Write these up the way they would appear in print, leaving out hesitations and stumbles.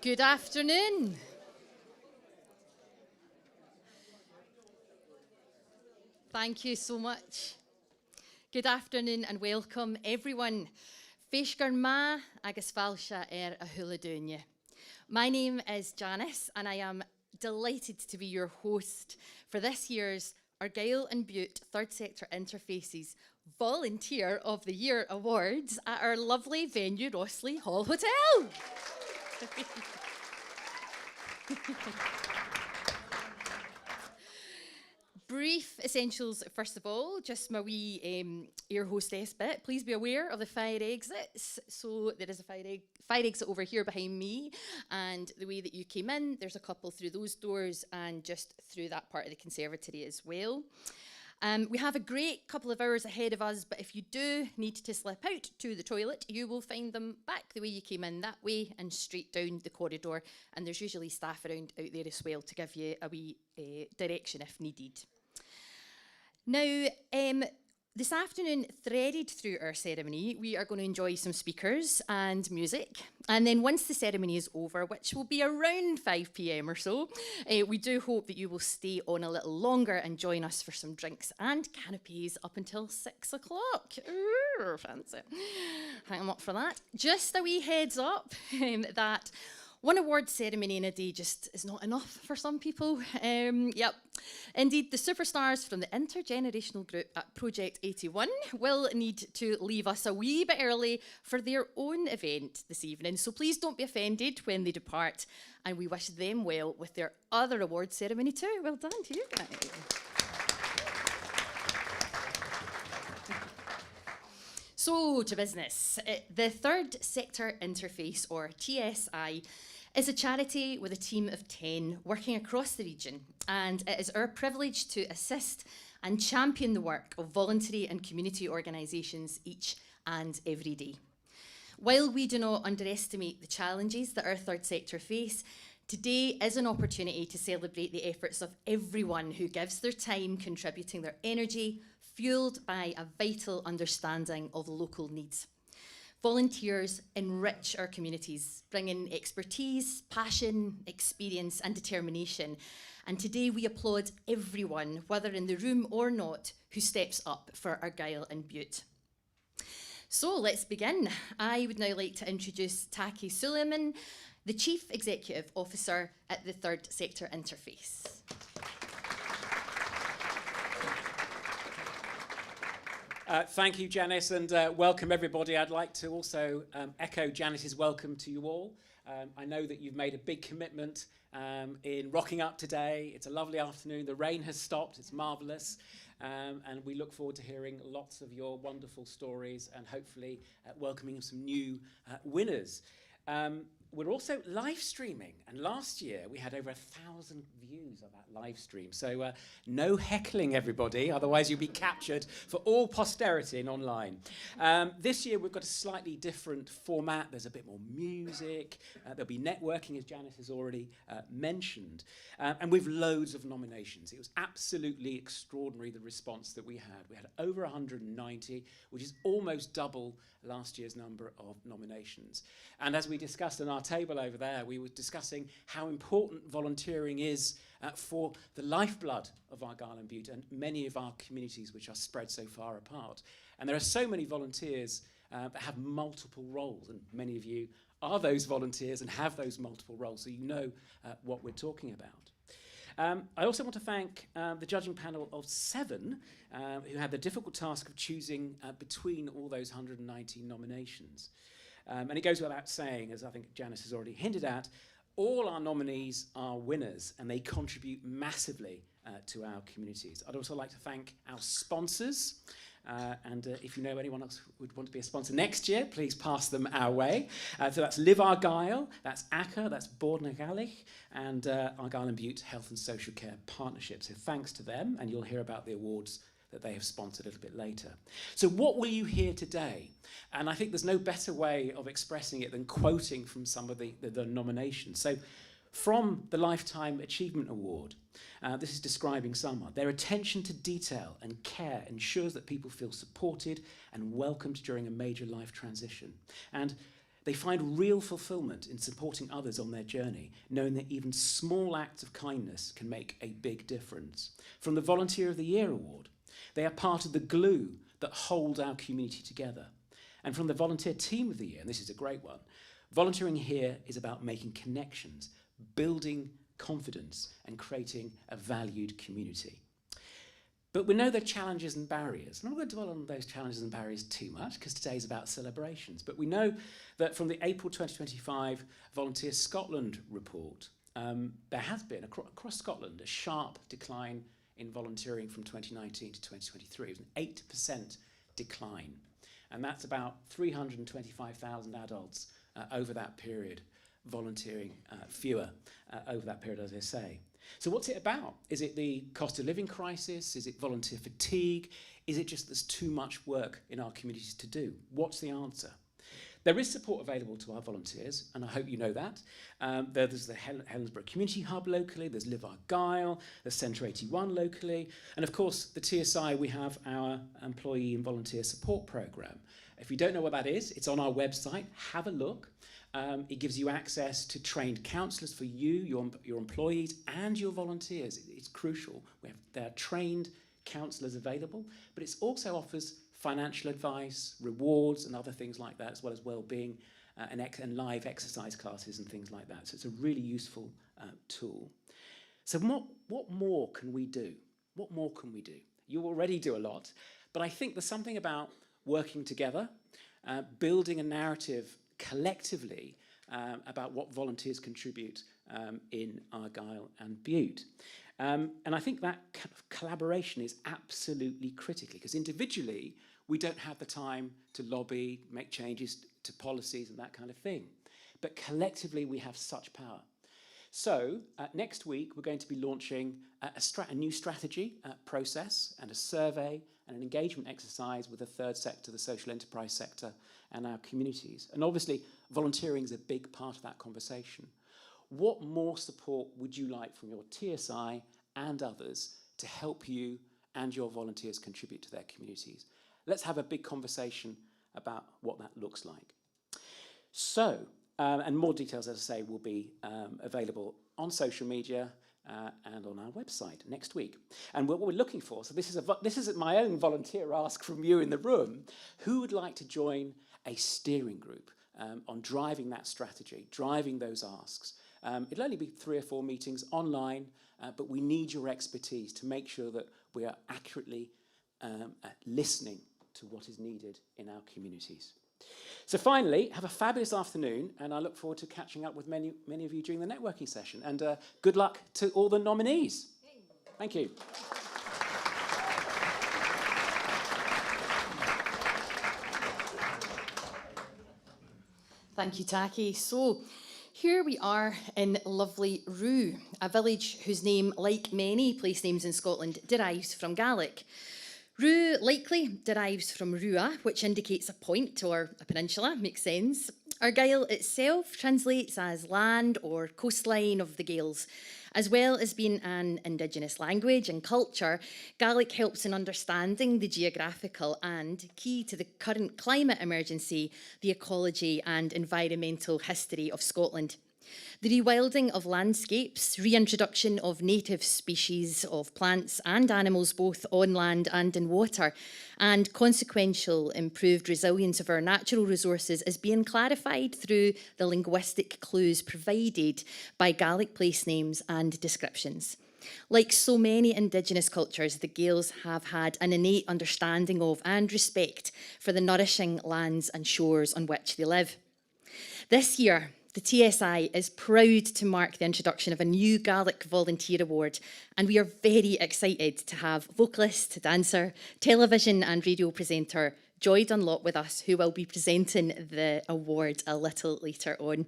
Good afternoon. Thank you so much. Good afternoon and welcome everyone. Féisgur ma agus fáilse a thula dúine. My name is Janice and I am delighted to be your host for this year's Argyll and Bute Third Sector Interfaces Volunteer of the Year Awards at our lovely venue, Rosslea Hall Hotel. Brief essentials, first of all, just my wee air hostess bit. Please be aware of the fire exits. So there is a fire exit over here behind me, and the way that you came in, there's a couple through those doors and just through that part of the conservatory as well. We have a great couple of hours ahead of us, but if you do need to slip out to the toilet, you will find them back the way you came in, that way and straight down the corridor. And there's usually staff around out there as well to give you a wee direction if needed. Now, this afternoon, threaded through our ceremony, we are going to enjoy some speakers and music. And then once the ceremony is over, which will be around 5 p.m. or so, we do hope that you will stay on a little longer and join us for some drinks and canapes up until 6 o'clock. Ooh, fancy. Hang on up for that. Just a wee heads up that one award ceremony in a day just is not enough for some people. Yep. Indeed, the superstars from the intergenerational group at Project 81 will need to leave us a wee bit early for their own event this evening. So please don't be offended when they depart. And we wish them well with their other award ceremony too. Well done to you guys. So, to business. The Third Sector Interface, or TSI, is a charity with a team of 10 working across the region, and it is our privilege to assist and champion the work of voluntary and community organisations each and every day. While we do not underestimate the challenges that our third sector face, today is an opportunity to celebrate the efforts of everyone who gives their time contributing their energy, fuelled by a vital understanding of local needs. Volunteers enrich our communities, bringing expertise, passion, experience and determination. And today we applaud everyone, whether in the room or not, who steps up for Argyll and Bute. So let's begin. I would now like to introduce Taki Suleiman, the Chief Executive Officer at the Third Sector Interface. Thank you, Janice, and welcome everybody. I'd like to also echo Janice's welcome to you all. I know that you've made a big commitment in rocking up today. It's a lovely afternoon. The rain has stopped. It's marvellous. And we look forward to hearing lots of your wonderful stories and hopefully welcoming some new winners. We're also live streaming, and last year we had over 1,000 views of that live stream. So no heckling, everybody, otherwise you'll be captured for all posterity and online. This year we've got a slightly different format. There's a bit more music. There'll be networking, as Janice has already mentioned, and with loads of nominations. It was absolutely extraordinary, the response that we had. We had over 190, which is almost double last year's number of nominations. And as we discussed on our table over there, we were discussing how important volunteering is for the lifeblood of Argyll and Bute and many of our communities which are spread so far apart. And there are so many volunteers that have multiple roles, and many of you are those volunteers and have those multiple roles, so you know what we're talking about. I also want to thank the judging panel of 7 who had the difficult task of choosing between all those 190 nominations. And it goes without saying, as I think Janice has already hinted at, all our nominees are winners and they contribute massively to our communities. I'd also like to thank our sponsors. And if you know anyone else who would want to be a sponsor next year, please pass them our way. So that's Live Argyll, that's ACHA, that's Bòrd and Gaelic, and Argyll and Bute Health and Social Care Partnership. So thanks to them, and you'll hear about the awards that they have sponsored a little bit later. So what will you hear today? And I think there's no better way of expressing it than quoting from some of the nominations. So from the Lifetime Achievement Award, this is describing someone. Their attention to detail and care ensures that people feel supported and welcomed during a major life transition. And They find real fulfillment in supporting others on their journey, knowing that even small acts of kindness can make a big difference. From the Volunteer of the Year award, they are part of the glue that hold our community together. And from the Volunteer Team of the Year, and this is a great one, volunteering here is about making connections, building confidence, and creating a valued community. But we know there are challenges and barriers. I'm not going to dwell on those challenges and barriers too much because today is about celebrations. But we know that from the April 2025 Volunteer Scotland report, there has been across Scotland a sharp decline in volunteering from 2019 to 2023. It was an 8% decline. And that's about 325,000 adults over that period volunteering, fewer over that period, as I say. So what's it about? Is it the cost of living crisis? Is it volunteer fatigue? Is it just there's too much work in our communities to do? What's the answer? There is support available to our volunteers, and I hope you know that. There's the Helensburgh Community Hub locally, there's Live Argyll, there's Centre 81 locally, and of course, the TSI, we have our Employee and Volunteer Support Programme. If you don't know what that is, it's on our website, have a look. It gives you access to trained counsellors for you, your employees, and your volunteers. It's crucial. There are trained counsellors available, but it also offers financial advice, rewards, and other things like that, as well as well-being and live exercise classes and things like that. So it's a really useful tool. So what more can we do? What more can we do? You already do a lot, but I think there's something about working together, building a narrative collectively about what volunteers contribute in Argyll and Bute. And I think that kind of collaboration is absolutely critical because individually we don't have the time to lobby, make changes to policies and that kind of thing. But collectively we have such power. So next week we're going to be launching a new strategy process and a survey and an engagement exercise with the third sector, the social enterprise sector, and our communities. And obviously, volunteering is a big part of that conversation. What more support would you like from your TSI and others to help you and your volunteers contribute to their communities? Let's have a big conversation about what that looks like. So, and more details, as I say, will be available on social media and on our website next week. And what we're looking for, so this is my own volunteer ask from you in the room, who would like to join a steering group on driving that strategy, driving those asks? It'll only be 3 or 4 meetings online, but we need your expertise to make sure that we are accurately listening to what is needed in our communities. So finally, have a fabulous afternoon, and I look forward to catching up with many of you during the networking session. And good luck to all the nominees. Thank you. Thank you, Taki. So here we are in lovely Rue, a village whose name, like many place names in Scotland, derives from Gaelic. Rue likely derives from Rua, which indicates a point or a peninsula, makes sense. Argyll itself translates as land or coastline of the Gaels. As well as being an Indigenous language and culture, Gaelic helps in understanding the geographical and, key to the current climate emergency, the ecology and environmental history of Scotland. The rewilding of landscapes, reintroduction of native species of plants and animals both on land and in water, and consequential improved resilience of our natural resources is being clarified through the linguistic clues provided by Gaelic place names and descriptions. Like so many Indigenous cultures, the Gaels have had an innate understanding of and respect for the nourishing lands and shores on which they live. This year, the TSI is proud to mark the introduction of a new Gaelic Volunteer Award, and we are very excited to have vocalist, dancer, television and radio presenter Joy Dunlop with us, who will be presenting the award a little later on.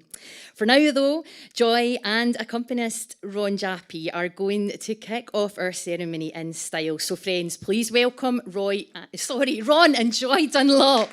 For now, though, Joy and accompanist Ron Jappy are going to kick off our ceremony in style. So friends, please welcome Ron and Joy Dunlop.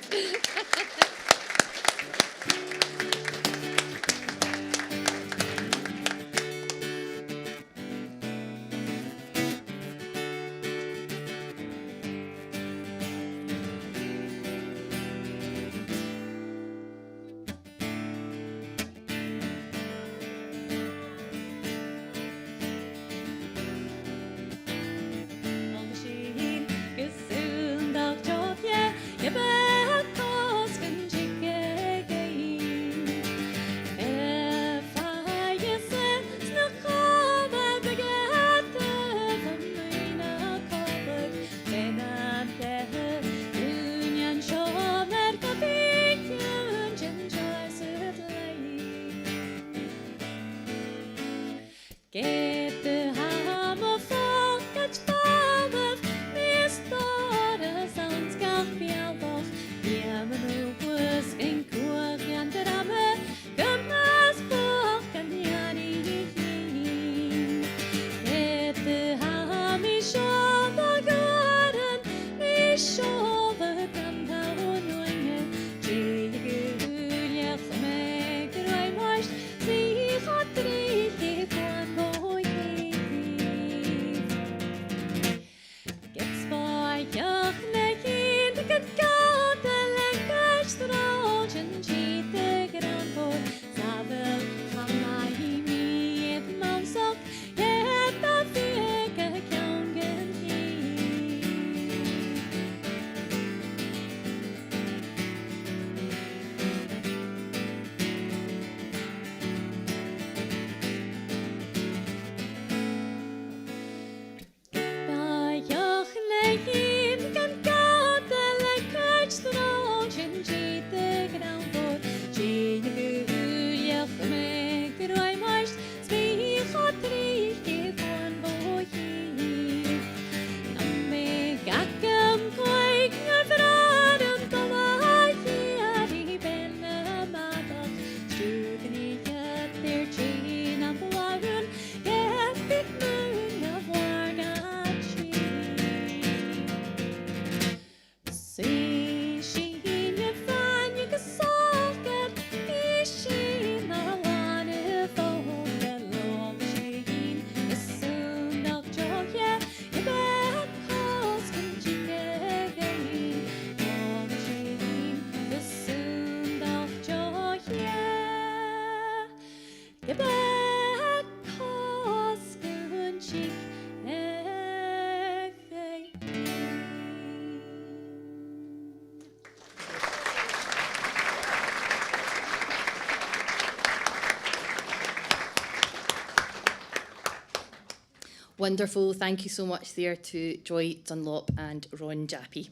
Wonderful. Thank you so much there to Joy Dunlop and Ron Jappy.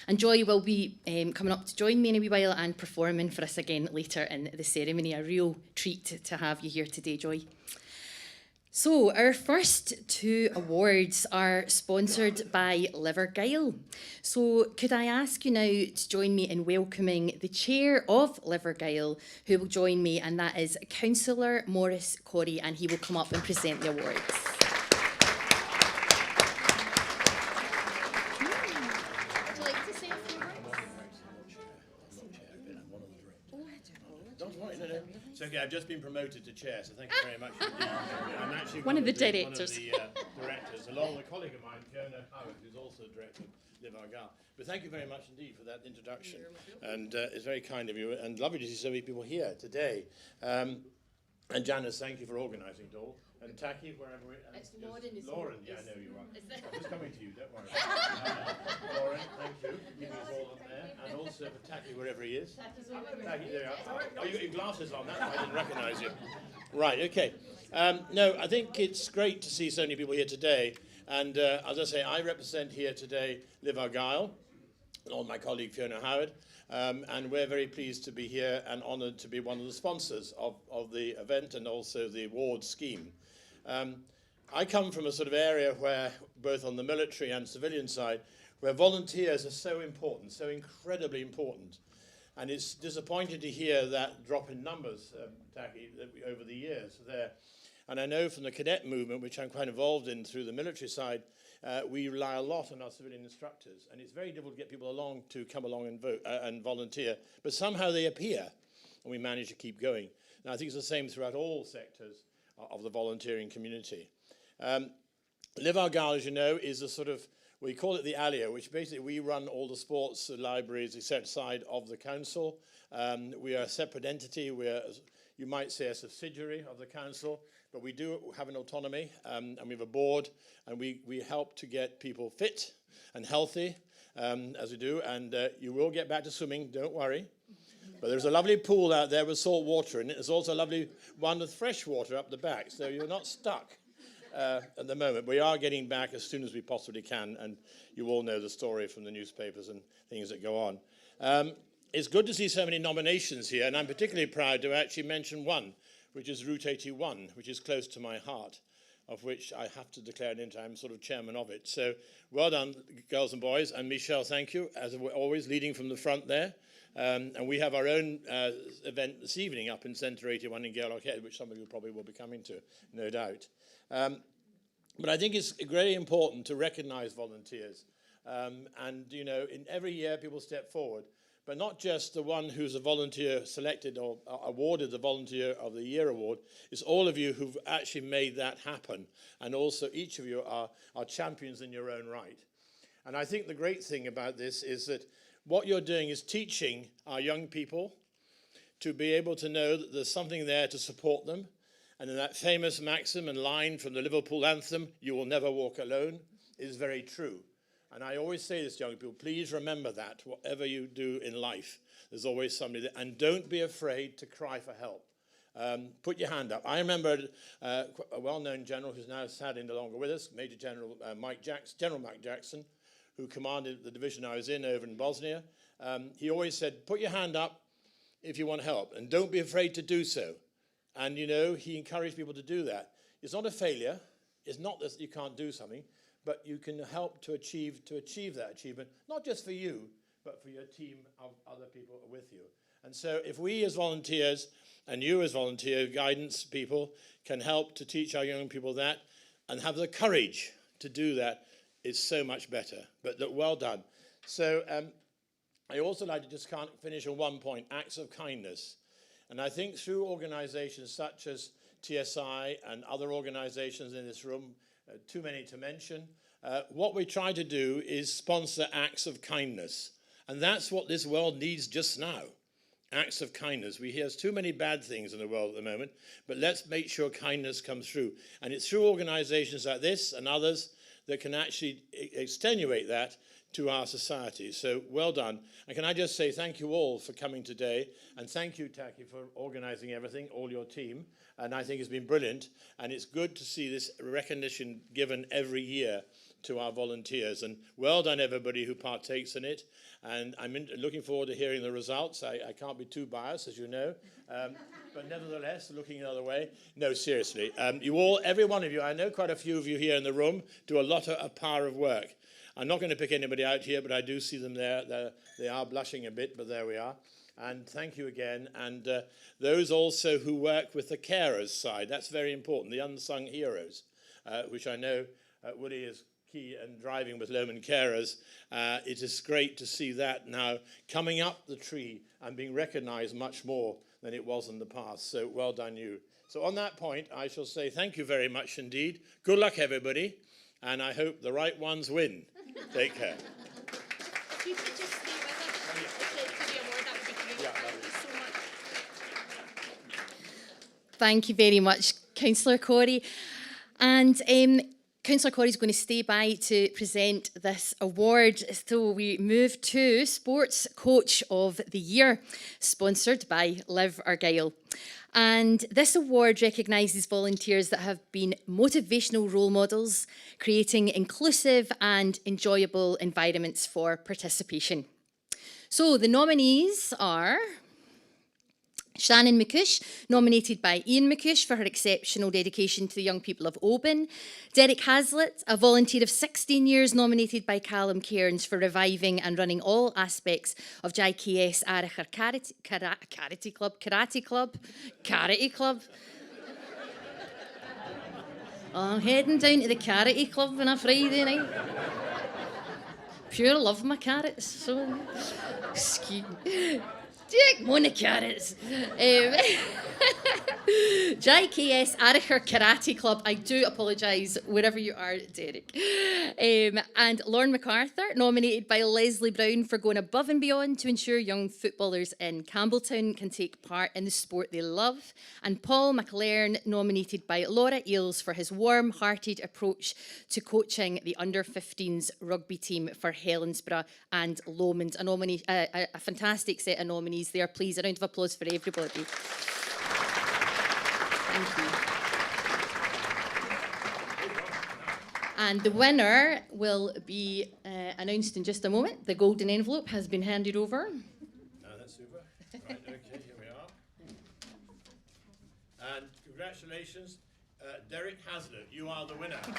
And Joy will be coming up to join me in a wee while and performing for us again later in the ceremony. A real treat to have you here today, Joy. So, our first two awards are sponsored by Liverguile. So, could I ask you now to join me in welcoming the chair of Liverguile, who will join me, and that is Councillor Maurice Corrie, and he will come up and present the awards. Would you like to say a few words? Don't worry, no. It's okay, I've just been promoted to chair, so thank you very much indeed. I'm actually One of the directors. One of the directors, along with a colleague of mine, Fiona Howard, who's also a director of Live Argyll. But thank you very much indeed for that introduction. And it's very kind of you, and lovely to see so many people here today. And Janice, thank you for organising it all. And Taki, wherever we It's Lauren. Lauren, yeah, I know you are. I'm just coming to you, don't worry. Lauren, thank you. Keeping us all on there. And also for Taki, wherever he is. Taki, there you are. Oh, you got your glasses on, that's why I didn't recognise you. Right, okay. No, I think it's great to see so many people here today. And as I say, I represent here today Live Argyll, along with my colleague Fiona Howard. And we're very pleased to be here and honoured to be one of the sponsors of the event and also the award scheme. I come from a sort of area where, both on the military and civilian side, where volunteers are so important, so incredibly important. And it's disappointing to hear that drop in numbers, Taki, over the years there. And I know from the cadet movement, which I'm quite involved in through the military side, we rely a lot on our civilian instructors. And it's very difficult to get people along to come along and vote and volunteer. But somehow they appear, and we manage to keep going. And I think it's the same throughout all sectors of the volunteering community. Live Argyll, as you know, is a sort of, we call it the ACHA, which basically we run all the sports libraries, etc. side of the council. We are a separate entity. We're, you might say, a subsidiary of the council, but we do have an autonomy, and we have a board, and we help to get people fit and healthy, as we do, and you will get back to swimming, don't worry. But there's a lovely pool out there with salt water in it. There's also a lovely one with fresh water up the back, so you're not stuck at the moment. We are getting back as soon as we possibly can, and you all know the story from the newspapers and things that go on. It's good to see so many nominations here, and I'm particularly proud to actually mention one, which is Route 81, which is close to my heart, of which I have to declare an I'm sort of chairman of it. So well done, girls and boys, and Michelle, thank you, as always, leading from the front there. And we have our own event this evening up in Centre 81 in Gaelic, which some of you probably will be coming to, no doubt. But I think it's very important to recognise volunteers. And, you know, in every year people step forward, but not just the one who's a volunteer selected or awarded the Volunteer of the Year award. It's all of you who've actually made that happen. And also each of you are champions in your own right. And I think the great thing about this is that what you're doing is teaching our young people to be able to know that there's something there to support them. And in that famous maxim and line from the Liverpool anthem, "You will never walk alone," is very true. And I always say this to young people, please remember that, whatever you do in life, there's always somebody there. And don't be afraid to cry for help. Put your hand up. I remember a well-known general who's now sadly no longer with us, Major General General Mike Jackson, who commanded the division I was in over in Bosnia. He always said, put your hand up if you want help, and don't be afraid to do so. And, you know, he encouraged people to do that. It's not a failure. It's not that you can't do something, but you can help to achieve that achievement, not just for you, but for your team of other people with you. And so if we as volunteers, and you as volunteer guidance people, can help to teach our young people that, and have the courage to do that, it's so much better. But well done. So I also like to just finish on one point, acts of kindness. And I think through organizations such as TSI and other organizations in this room, too many to mention, what we try to do is sponsor acts of kindness. And that's what this world needs just now, acts of kindness. We hear too many bad things in the world at the moment, but let's make sure kindness comes through. And it's through organizations like this and others that can actually extenuate that to our society. So well done. And can I just say thank you all for coming today, and thank you, Taki, for organising everything, all your team. And I think it's been brilliant, and it's good to see this recognition given every year to our volunteers. And well done, everybody who partakes in it. And I'm looking forward to hearing the results. I can't be too biased, as you know, but nevertheless, looking the other way. No, seriously, you all, every one of you, I know quite a few of you here in the room, do a lot of power of work. I'm not going to pick anybody out here, but I do see them there. They are blushing a bit, but there we are. And thank you again. And those also who work with the carers side, that's very important, the unsung heroes, which I know Woody is key and driving with Lomond Carers. It is great to see that now coming up the tree and being recognised much more than it was in the past. So well done you. So on that point, I shall say thank you very much indeed. Good luck, everybody. And I hope the right ones win. Take care. If you could just stay with us for the award, that would be great. Yeah, Thank you so much. Thank you very much, Councillor Corey. And Councillor Corey is going to stay by to present this award. So we move to Sports Coach of the Year, sponsored by Live Argyll. And this award recognises volunteers that have been motivational role models, creating inclusive and enjoyable environments for participation. So the nominees are Shannon McCush, nominated by Ian McCush for her exceptional dedication to the young people of Oban. Derek Hazlitt, a volunteer of 16 years, nominated by Callum Cairns for reviving and running all aspects of JKS Argyll Karate Club. I'm heading down to the Karate Club on a Friday night. Pure love my carrots. So, excuse me. Take one of carrots. JKS Argyll Karate Club. I do apologise wherever you are, Derek. And Lauren MacArthur, nominated by Leslie Brown for going above and beyond to ensure young footballers in Campbelltown can take part in the sport they love. And Paul McLaren, nominated by Laura Eales for his warm-hearted approach to coaching the under-15s rugby team for Helensburgh and Lomond. A fantastic set of nominees there. Please, a round of applause for everybody. Thank you. And the winner will be announced in just a moment. The golden envelope has been handed over. That's super. Right, okay, here we are. And congratulations, Derek Hazlitt. You are the winner. There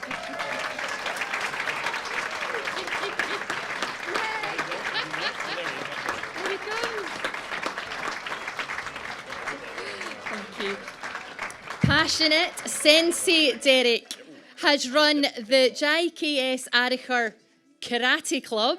he goes. Thank you. Passionate, sensei Derek has run the JKS Argyll Karate Club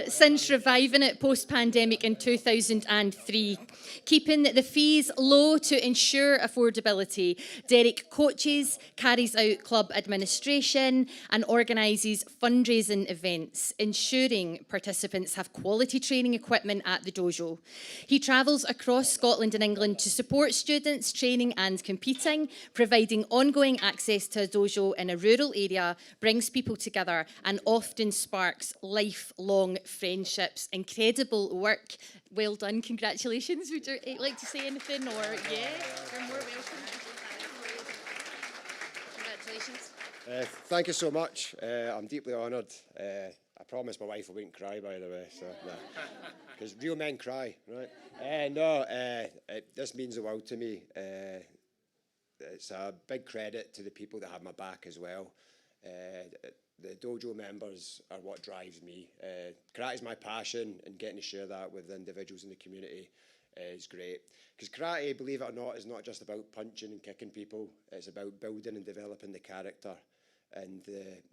since reviving it post-pandemic in 2003. Keeping the fees low to ensure affordability, Derek coaches, carries out club administration and organises fundraising events, ensuring participants have quality training equipment at the dojo. He travels across Scotland and England to support students training and competing, providing ongoing access to a dojo in a rural area, brings people together and often sparks lifelong friendships. Incredible work. Well done. Congratulations. Would you like to say anything? Or yeah, you're more welcome. Congratulations. Thank you so much. I'm deeply honoured. I promised my wife I wouldn't cry, by the way. So, because real men cry, right? This means the world to me. It's a big credit to the people that have my back as well. The dojo members are what drives me. Karate is my passion, and getting to share that with individuals in the community is great. Because karate, believe it or not, is not just about punching and kicking people. It's about building and developing the character. And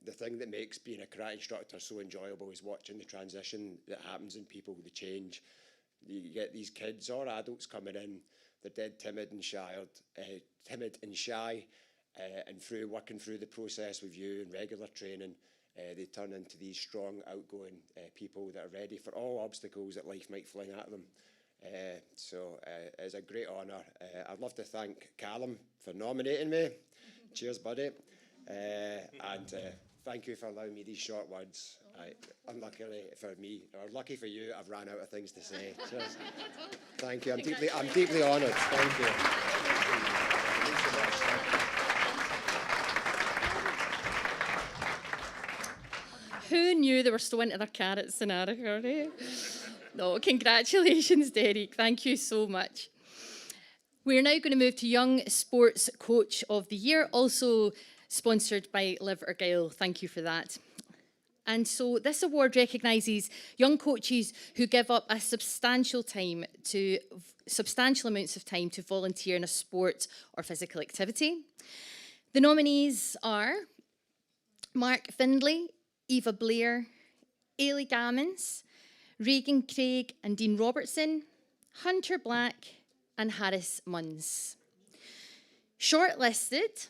the thing that makes being a karate instructor so enjoyable is watching the transition that happens in people, the change. You get these kids or adults coming in, they're dead timid and shy, and through working through the process with you and regular training, they turn into these strong, outgoing people that are ready for all obstacles that life might fling at them. So it's a great honour. I'd love to thank Callum for nominating me. Cheers, buddy. And thank you for allowing me these short words. Unluckily for me, or lucky for you, I've ran out of things to say. Just, thank you. I'm deeply honoured. Thank you. Who knew they were so into their carrots and arrow? No, congratulations, Derek. Thank you so much. We're now going to move to Young Sports Coach of the Year, also sponsored by Live Argyll. Thank you for that. And so this award recognises young coaches who give up a substantial amounts of time to volunteer in a sport or physical activity. The nominees are Mark Findlay, Eva Blair, Ailey Gammons, Regan Craig and Dean Robertson, Hunter Black and Harris Munns. Shortlisted,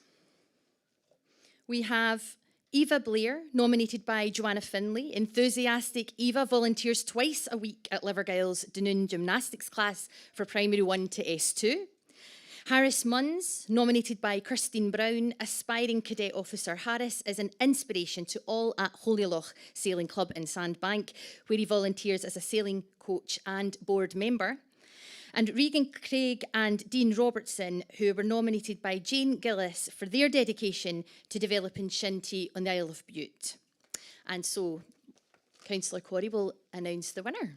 we have Eva Blair, nominated by Joanna Finlay. Enthusiastic Eva volunteers twice a week at Live Argyll's Dunoon gymnastics class for primary 1 to S2. Harris Munns, nominated by Christine Brown, aspiring cadet officer. Harris is an inspiration to all at Holyloch Sailing Club in Sandbank, where he volunteers as a sailing coach and board member. And Regan Craig and Dean Robertson, who were nominated by Jane Gillis for their dedication to developing shinty on the Isle of Bute. And so, Councillor Corrie will announce the winner. Right,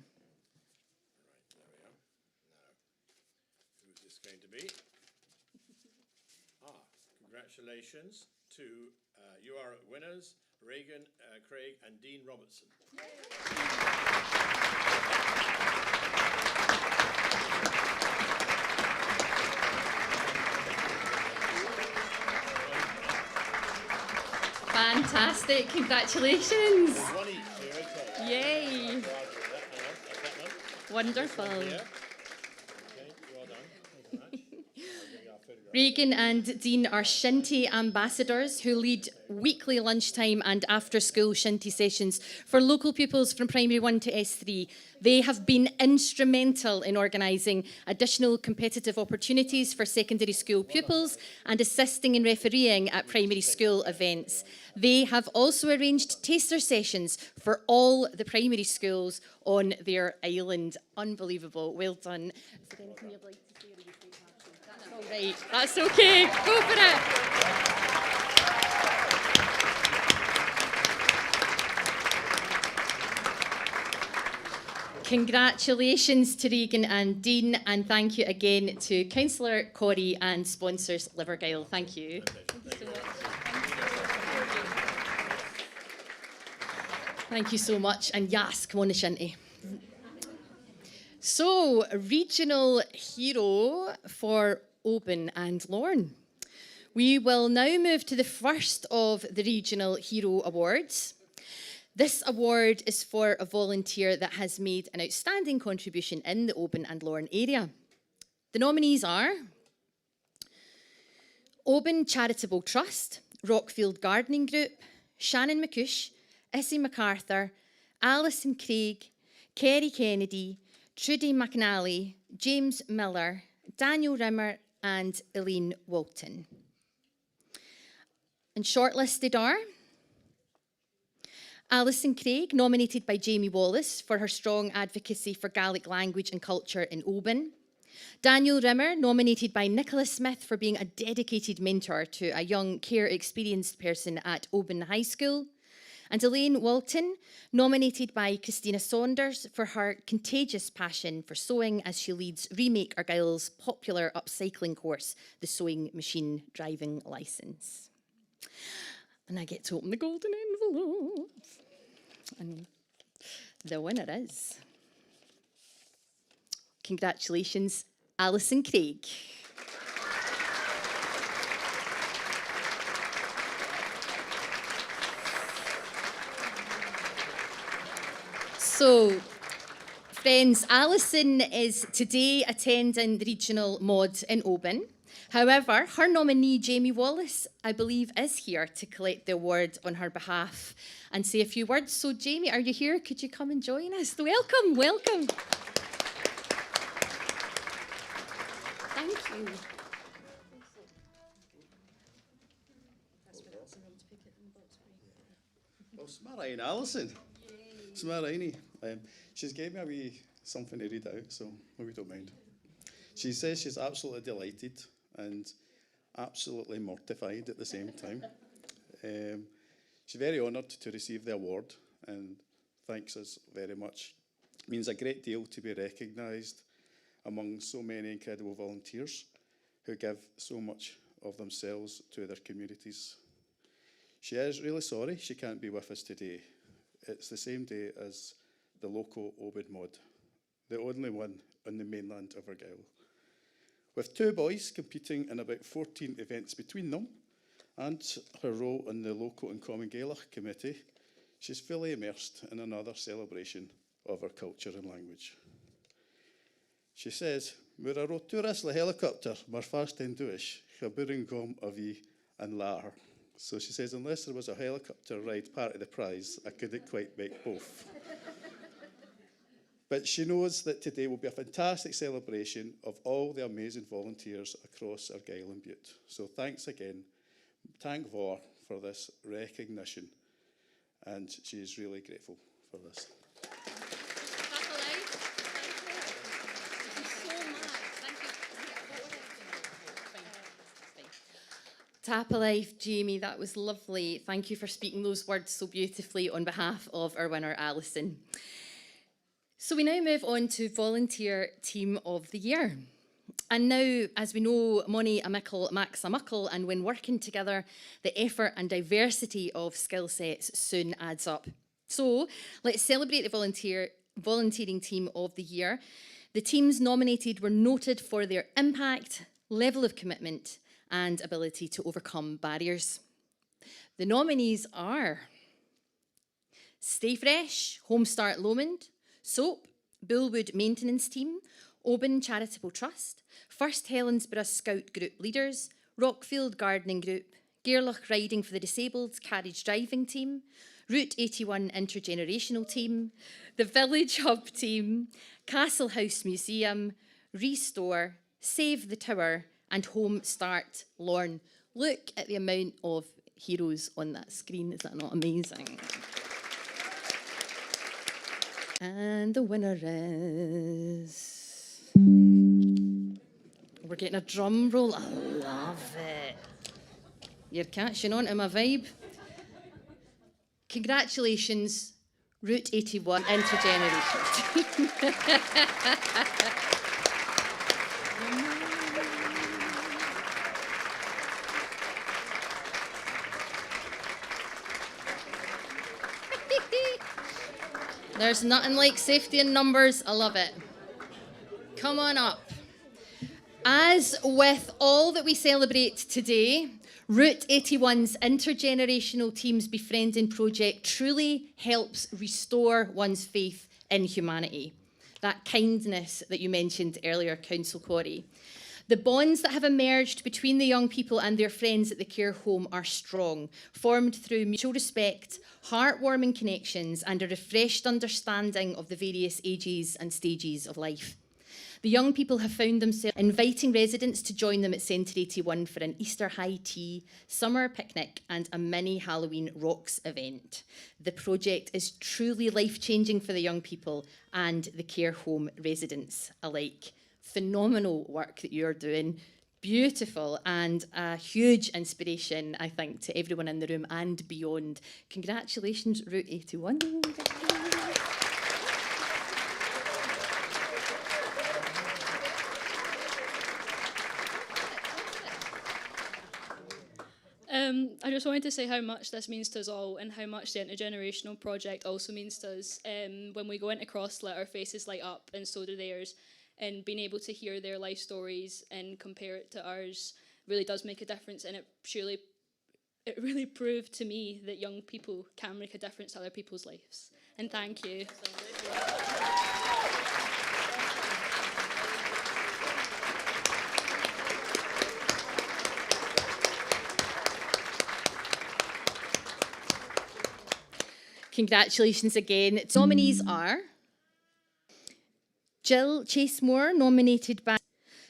there we are. Now, who's this going to be? Congratulations to you are winners, Regan Craig and Dean Robertson. Fantastic, congratulations. One each here, okay. Yay. Wonderful. Okay, well done. Thank you very much. Regan and Dean are Shinty ambassadors who lead weekly lunchtime and after-school Shinty sessions for local pupils from primary 1 to S3. They have been instrumental in organising additional competitive opportunities for secondary school pupils and assisting in refereeing at primary school events. They have also arranged taster sessions for all the primary schools on their island. Unbelievable. Well done. Is there anything you'd like to say? That's all right. That's okay. Go for it. Congratulations to Regan and Dean, and thank you again to Councillor Corrie and sponsors Live Argyll. Thank you. Thank you so much, and yes, come on the shinty. So, regional hero for Oban and Lorne. We will now move to the first of the Regional Hero Awards. This award is for a volunteer that has made an outstanding contribution in the Oban and Lorne area. The nominees are Oban Charitable Trust, Rockfield Gardening Group, Shannon McCush, Issy MacArthur, Alison Craig, Kerry Kennedy, Trudy McNally, James Miller, Daniel Rimmer and Elaine Walton. And shortlisted are Alison Craig, nominated by Jamie Wallace for her strong advocacy for Gaelic language and culture in Oban. Daniel Rimmer, nominated by Nicholas Smith for being a dedicated mentor to a young care-experienced person at Oban High School. And Elaine Walton, nominated by Christina Saunders for her contagious passion for sewing as she leads Remake Argyll's popular upcycling course, the Sewing Machine Driving Licence. And I get to open the golden envelope. And the winner is, congratulations, Alison Craig. So, friends, Alison is today attending the regional mod in Oban. However, her nominee, Jamie Wallace, I believe, is here to collect the award on her behalf and say a few words. So, Jamie, are you here? Could you come and join us? Welcome, welcome. Thank you. Well, smart, Alison. Samara Rainey. She's gave me a wee something to read out, so maybe you don't mind. She says she's absolutely delighted and absolutely mortified at the same time. She's very honoured to receive the award and thanks us very much. It means a great deal to be recognised among so many incredible volunteers who give so much of themselves to their communities. She is really sorry she can't be with us today. It's the same day as the local Obed Mod, the only one on the mainland of Argyll. With 2 boys competing in about 14 events between them and her role on the local and common Gaelic committee, she's fully immersed in another celebration of her culture and language. She says, "Mwyr a roturas le helicopter, mar fast en duish, chaburin gom a vi and lar." So she says, unless there was a helicopter ride part of the prize, I couldn't quite make both. But she knows that today will be a fantastic celebration of all the amazing volunteers across Argyll and Bute. So thanks again. Thank Vor for this recognition. And she is really grateful for this. Tap a life, Jamie, that was lovely. Thank you for speaking those words so beautifully on behalf of our winner, Alison. So we now move on to Volunteer Team of the Year. And now, as we know, Moni a mickle, Max a muckle, and when working together, the effort and diversity of skill sets soon adds up. So let's celebrate the Volunteering Team of the Year. The teams nominated were noted for their impact, level of commitment, and ability to overcome barriers. The nominees are Stay Fresh, Homestart Lomond, Soap, Bullwood Maintenance Team, Oban Charitable Trust, First Helensburgh Scout Group Leaders, Rockfield Gardening Group, Gaelic Riding for the Disabled Carriage Driving Team, Route 81 Intergenerational Team, the Village Hub Team, Castle House Museum, Restore, Save the Tower, and Home Start Lorne. Look at the amount of heroes on that screen. Is that not amazing? And the winner is... We're getting a drum roll. I love it. You're catching on to my vibe. Congratulations, Route 81 Intergenerational. There's nothing like safety in numbers. I love it. Come on up. As with all that we celebrate today, Route 81's intergenerational teams befriending project truly helps restore one's faith in humanity. That kindness that you mentioned earlier, Council Quarry. The bonds that have emerged between the young people and their friends at the care home are strong, formed through mutual respect, heartwarming connections, and a refreshed understanding of the various ages and stages of life. The young people have found themselves inviting residents to join them at Centre 81 for an Easter high tea, summer picnic, and a mini Halloween Rocks event. The project is truly life-changing for the young people and the care home residents alike. Phenomenal work that you're doing. Beautiful and a huge inspiration, I think, to everyone in the room and beyond. Congratulations, Route 81. I just wanted to say how much this means to us all and how much the intergenerational project also means to us. When we go into Rosslea, our faces light up and so do theirs. And being able to hear their life stories and compare it to ours really does make a difference. And it really proved to me that young people can make a difference to other people's lives. And thank you. Congratulations again. Nominees are Jill Chasemore, nominated by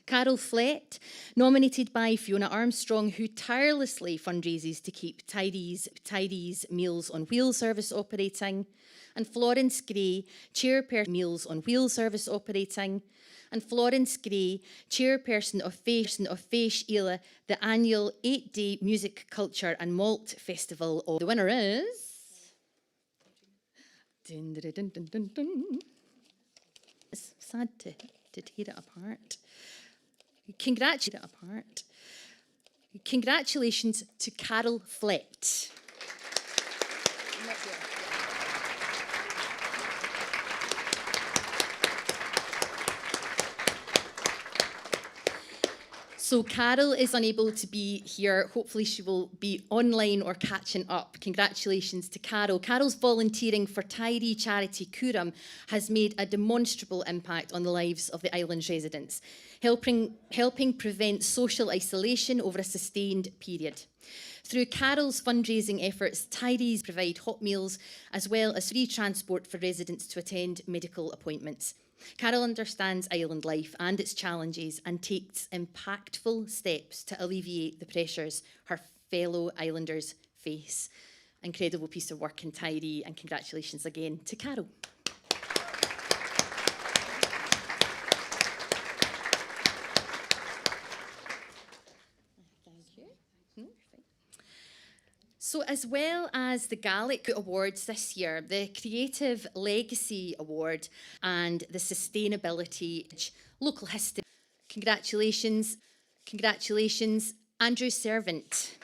Carol Flett, nominated by Fiona Armstrong, who tirelessly fundraises to keep Tidy's Meals on Wheels service operating. and Florence Gray, chairperson Meals on Wheels service operating, and Florence Gray, chairperson of Feish Ila, the annual 8-day music, culture and malt festival. The winner is... Dun, dun, dun, dun, dun, dun. It's sad to tear it apart. Congratulations to Carol Flett. So Carol is unable to be here. Hopefully she will be online or catching up. Congratulations to Carol. Carol's volunteering for Tyree charity Curam has made a demonstrable impact on the lives of the island's residents, helping prevent social isolation over a sustained period. Through Carol's fundraising efforts, Tyrees provide hot meals as well as free transport for residents to attend medical appointments. Carol understands island life and its challenges and takes impactful steps to alleviate the pressures her fellow islanders face. Incredible piece of work in Tyree, and congratulations again to Carol. So as well as the Gaelic Awards this year, the Creative Legacy Award and the Sustainability Local History. Congratulations, Andrew Servant.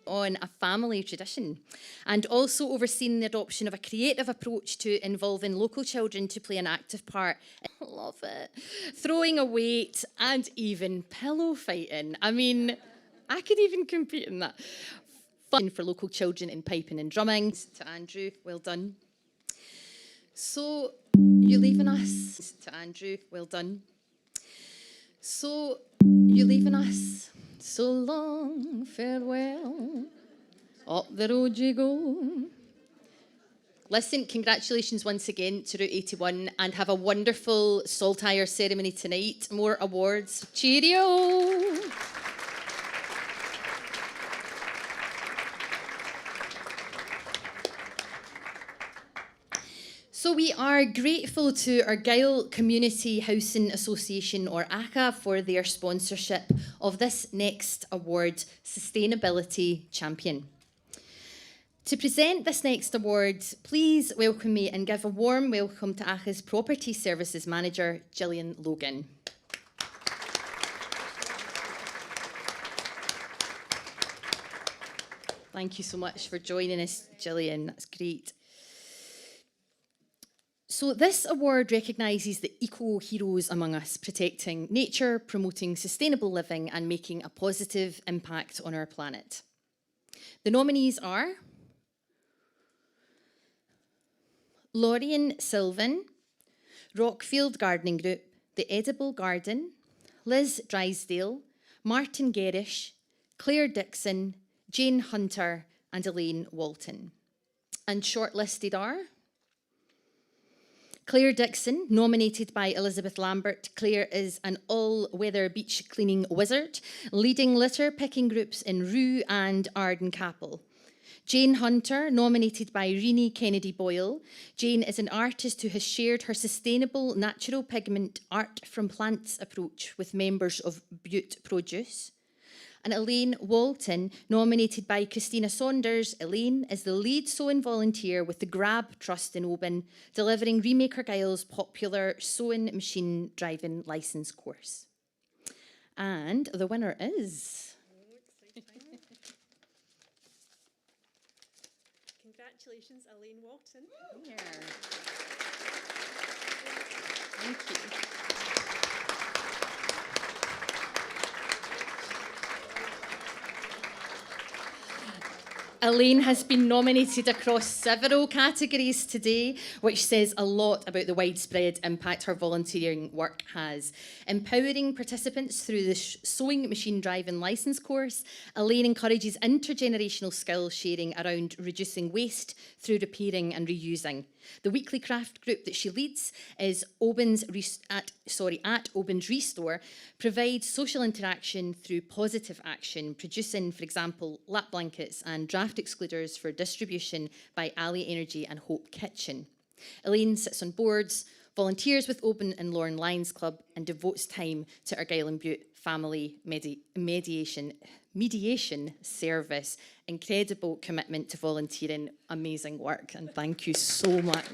On a family tradition, and also overseeing the adoption of a creative approach to involving local children to play an active part. I love it. Throwing a weight and even pillow fighting. I mean, I could even compete in that. Fun for local children in piping and drumming. To Andrew, well done. So, you're leaving us. To Andrew, well done. So, you're leaving us. So long, farewell, up the road you go. Listen, congratulations once again to Route 81, and have a wonderful saltire ceremony tonight. More awards. Cheerio! So we are grateful to Argyll Community Housing Association, or ACHA, for their sponsorship of this next award, Sustainability Champion. To present this next award, please welcome me and give a warm welcome to ACHA's Property Services Manager, Gillian Logan. Thank you so much for joining us, Gillian. That's great. So this award recognises the eco-heroes among us, protecting nature, promoting sustainable living and making a positive impact on our planet. The nominees are Lorien Sylvan, Rockfield Gardening Group, The Edible Garden, Liz Drysdale, Martin Gerrish, Claire Dixon, Jane Hunter and Elaine Walton. And shortlisted are Claire Dixon, nominated by Elizabeth Lambert. Claire is an all-weather beach cleaning wizard, leading litter picking groups in Rue and Arden Capel. Jane Hunter, nominated by Renee Kennedy Boyle. Jane is an artist who has shared her sustainable natural pigment art from plants approach with members of Bute Produce. And Elaine Walton, nominated by Christina Saunders. Elaine is the lead sewing volunteer with the Grab Trust in Oban, delivering Remake Argyll's popular sewing machine driving licence course. And the winner is... Congratulations, Elaine Walton. Here. Thank you. Elaine has been nominated across several categories today, which says a lot about the widespread impact her volunteering work has. Empowering participants through the sewing machine driving licence course, Elaine encourages intergenerational skill sharing around reducing waste through repairing and reusing. The weekly craft group that she leads is at Oben's Restore, provides social interaction through positive action, producing, for example, lap blankets and draft excluders for distribution by Ali Energy and Hope Kitchen. Elaine sits on boards, volunteers with Open and Lorne Lions Club, and devotes time to Argyll and Bute family mediation service. Incredible commitment to volunteering, amazing work, and thank you so much.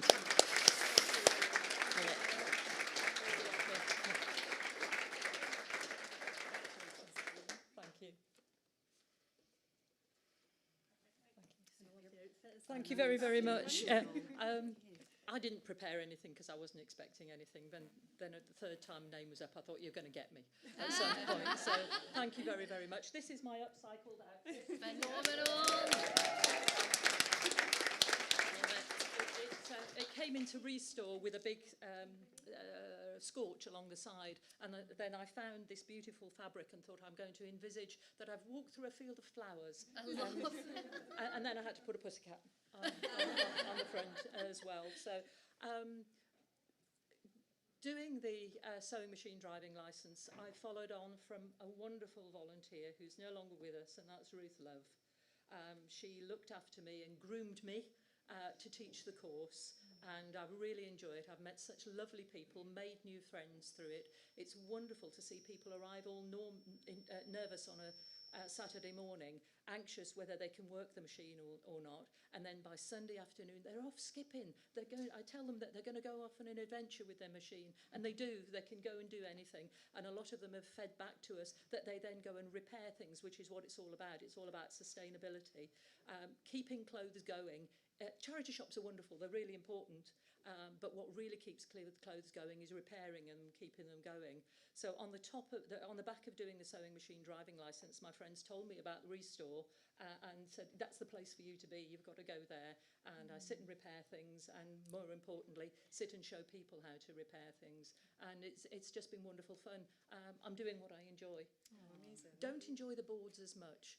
Thank you very, very much. I didn't prepare anything because I wasn't expecting anything. Then at the third time name was up, I thought, you're going to get me at some point. So thank you very, very much. This is my upcycled outfit. Phenomenal. It came into Restore with a big scorch along the side, and then I found this beautiful fabric and thought, I'm going to envisage that I've walked through a field of flowers. And then I had to put a pussycat on the front as well. So doing the sewing machine driving licence, I followed on from a wonderful volunteer who's no longer with us, and that's Ruth Love. She looked after me and groomed me to teach the course, and I've really enjoyed it. I've met such lovely people, made new friends through it. It's wonderful to see people arrive all nervous on a Saturday morning, anxious whether they can work the machine or not, and then by Sunday afternoon they're off skipping. I tell them that they're going to go off on an adventure with their machine, and they do. They can go and do anything, and a lot of them have fed back to us that they then go and repair things, which is what it's all about. It's all about sustainability, keeping clothes going. Charity shops are wonderful, they're really important, but what really keeps clothes going is repairing and keeping them going. So on the back of doing the sewing machine driving licence, my friends told me about Restore and said, that's the place for you to be, you've got to go there. And I sit and repair things, and more importantly, sit and show people how to repair things. And it's just been wonderful fun. I'm doing what I enjoy. Oh, amazing. Don't enjoy the boards as much,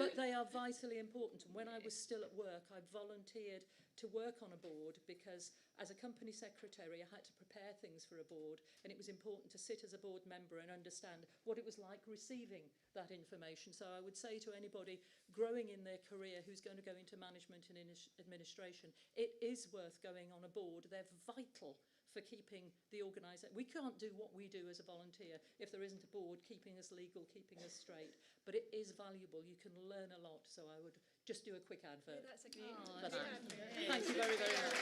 but they are vitally important. And when I was still at work, I volunteered to work on a board because as a company secretary, I had to prepare things for a board, and it was important to sit as a board member and understand what it was like receiving that information. So I would say to anybody growing in their career who's going to go into management and administration, it is worth going on a board. They're vital for keeping the organisation. We can't do what we do as a volunteer if there isn't a board keeping us legal, keeping us straight. But it is valuable. You can learn a lot. So I would just do a quick advert. That's a great advert. Thank you very, very much.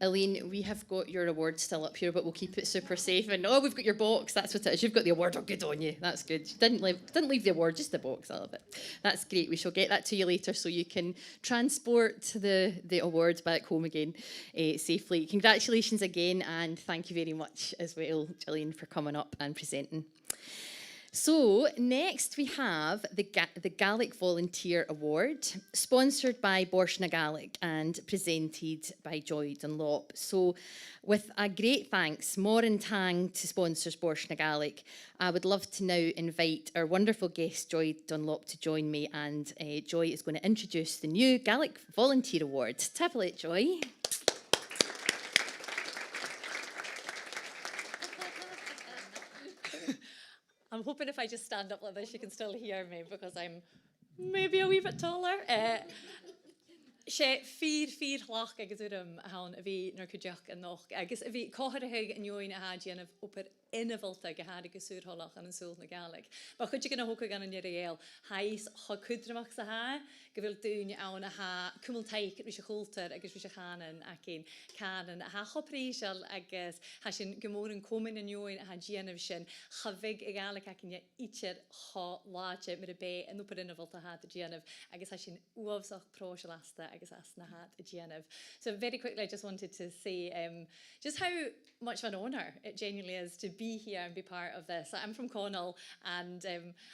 Elaine, we have got your award still up here, but we'll keep it super safe. And we've got your box. That's what it is. You've got the award. Oh, good on you. That's good. You didn't leave the award, just the box. I love it. That's great. We shall get that to you later so you can transport the award back home again safely. Congratulations again, and thank you very much as well, Gillian, for coming up and presenting. So next we have the Gaelic Volunteer Award, sponsored by Bòrd na Gaelic and presented by Joy Dunlop. So with a great thanks, Moran Tang, to sponsors Bòrd na Gaelic, I would love to now invite our wonderful guest Joy Dunlop to join me, and Joy is going to introduce the new Gaelic Volunteer Award. Tablet, Joy. I'm hoping if I just stand up like this, you can still hear me because I'm maybe a wee bit taller. sé fír agus urim hawn a bhí nar cúdeach an noch agus a bhí cóthrathe an join a hadianamh opar innevolta go hád agus súrtholach an súl na Gaelic. Ba chud gan a hoca gan an réal hais cho cudramach sa ha go bhfuil dúne ann a ha cumultaich rís a chultar agus rís a chanan a cin canan a ha choprísal agus ha sin gomór an comin an join a ha dianamh sin chavig a Gaelic a cin ítir cho láte mar a bé an opar innevolta ha a dianamh agus ha sin uavsach prósal asta agus asna hat a dianamh. So very quickly I just wanted to say just how much of an honour it genuinely is to be here and be part of this. I'm from Connell, and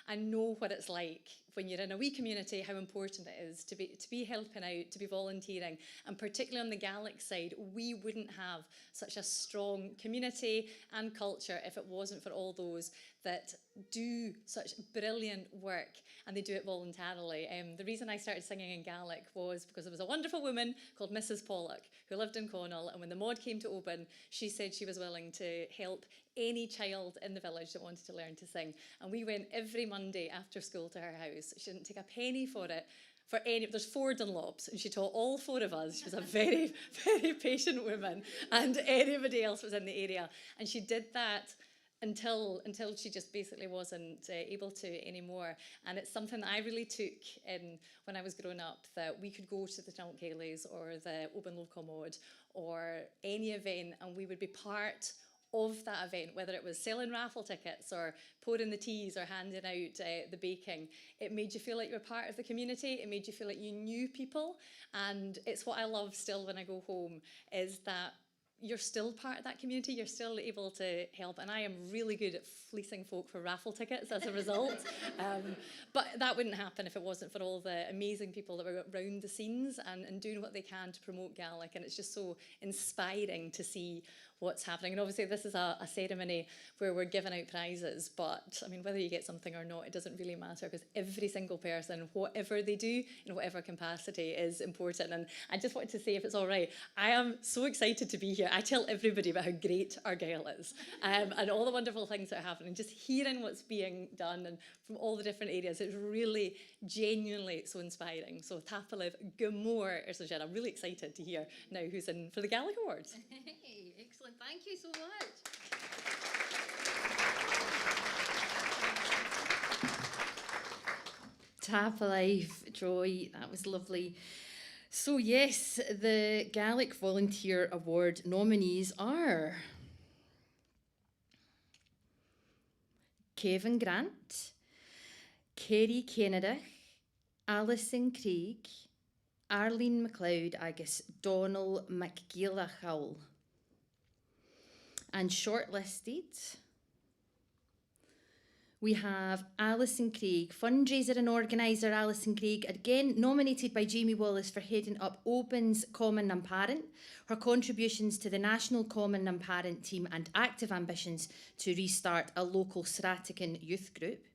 I know what it's like when you're in a wee community, how important it is to be helping out, to be volunteering. And particularly on the Gaelic side, we wouldn't have such a strong community and culture if it wasn't for all those that do such brilliant work, and they do it voluntarily. The reason I started singing in Gaelic was because there was a wonderful woman called Mrs. Pollock who lived in Connell, and when the mod came to open, she said she was willing to help any child in the village that wanted to learn to sing. And we went every Monday after school to her house. She didn't take a penny for it. There's 4 Dunlops, and she taught all 4 of us. She was a very, very patient woman, and anybody else was in the area. And she did that until she just basically wasn't able to anymore. And it's something that I really took in when I was growing up, that we could go to the Tronc Gaelies or the Open Local Mod or any event, and we would be part of that event, whether it was selling raffle tickets or pouring the teas or handing out the baking. It made you feel like you were part of the community. It made you feel like you knew people. And it's what I love still when I go home, is that you're still part of that community, you're still able to help, and I am really good at fleecing folk for raffle tickets as a result. But that wouldn't happen if it wasn't for all the amazing people that were around the scenes and doing what they can to promote Gaelic, and it's just so inspiring to see what's happening. And obviously this is a ceremony where we're giving out prizes, but I mean, whether you get something or not, it doesn't really matter, because every single person, whatever they do in whatever capacity, is important. And I just wanted to say, if it's all right, I am so excited to be here. I tell everybody about how great Argyll is, and all the wonderful things that are happening. Just hearing what's being done and from all the different areas, it's really genuinely so inspiring. So Tapalev Gomor Irsajed, I'm really excited to hear now who's in for the Gaelic Awards. Hey, excellent. Thank you so much. Tap Alive, Joy, that was lovely. So yes, the Gaelic Volunteer Award nominees are Kevin Grant, Kerry Kennedy, Alison Craig, Arlene MacLeod agus Donal McGeelachowell. And shortlisted, we have Alison Craig, fundraiser and organiser Alison Craig, again nominated by Jamie Wallace for heading up Oban's Common and Parent, her contributions to the National Common and Parent team and active ambitions to restart a local Sratican youth group.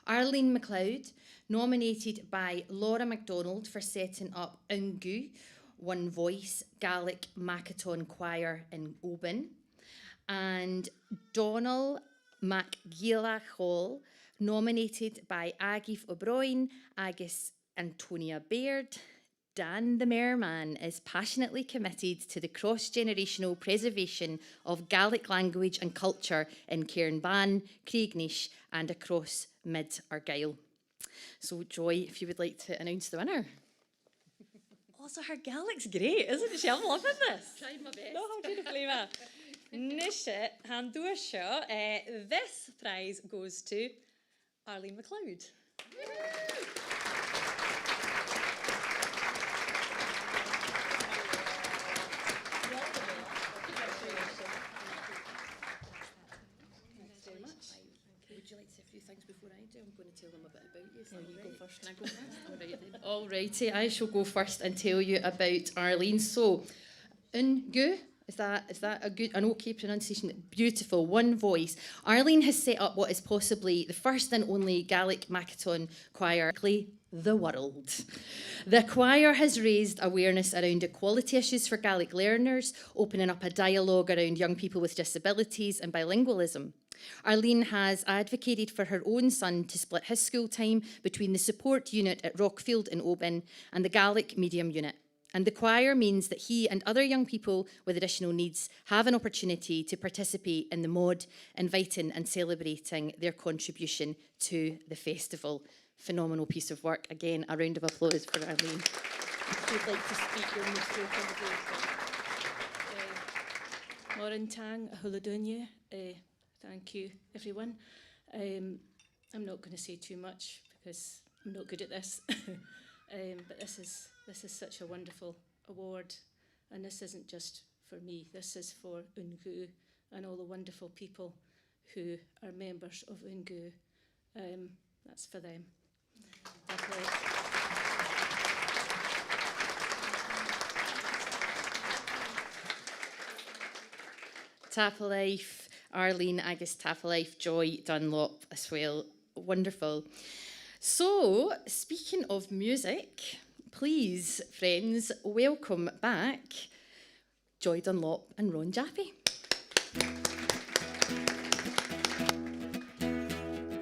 Arlene MacLeod, nominated by Laura MacDonald for setting up Ungu, One Voice, Gaelic Makaton Choir in Oban. And Donal McGeelachowell, nominated by Agif O'Brien, agus Antonia Baird. Dan the Merman is passionately committed to the cross-generational preservation of Gaelic language and culture in Cairnban, Craignish and across mid-Argyll. So Joy, if you would like to announce the winner. Also, her Gaelic's great, isn't she? I'm loving this. Tried my best. No, how do you believe it? Nisha Handusha, this prize goes to Arlene MacLeod. Would you like to say a few things before I do? I'm going to tell them a bit about you. So you go first. Can I go first? All right then. All righty, I shall go first and tell you about Arlene. So, Ungu. Is that a good, an okay pronunciation? Beautiful, One Voice. Arlene has set up what is possibly the first and only Gaelic Makaton choir in the world. The choir has raised awareness around equality issues for Gaelic learners, opening up a dialogue around young people with disabilities and bilingualism. Arlene has advocated for her own son to split his school time between the support unit at Rockfield in Oban and the Gaelic medium unit. And the choir means that he and other young people with additional needs have an opportunity to participate in the mod, inviting and celebrating their contribution to the festival. Phenomenal piece of work. Again, a round of applause for Arlene. If you'd like to speak, you're most welcome. Morantang, Ahuladunya. Thank you, everyone. I'm not going to say too much because I'm not good at this. But this is such a wonderful award, and this isn't just for me. This is for Ungu and all the wonderful people who are members of Ungu. That's for them. Tapalife, Arlene agus Tapalife, Joy Dunlop as well. Wonderful. So, speaking of music, please, friends, welcome back Joy Dunlop and Ron Jaffe.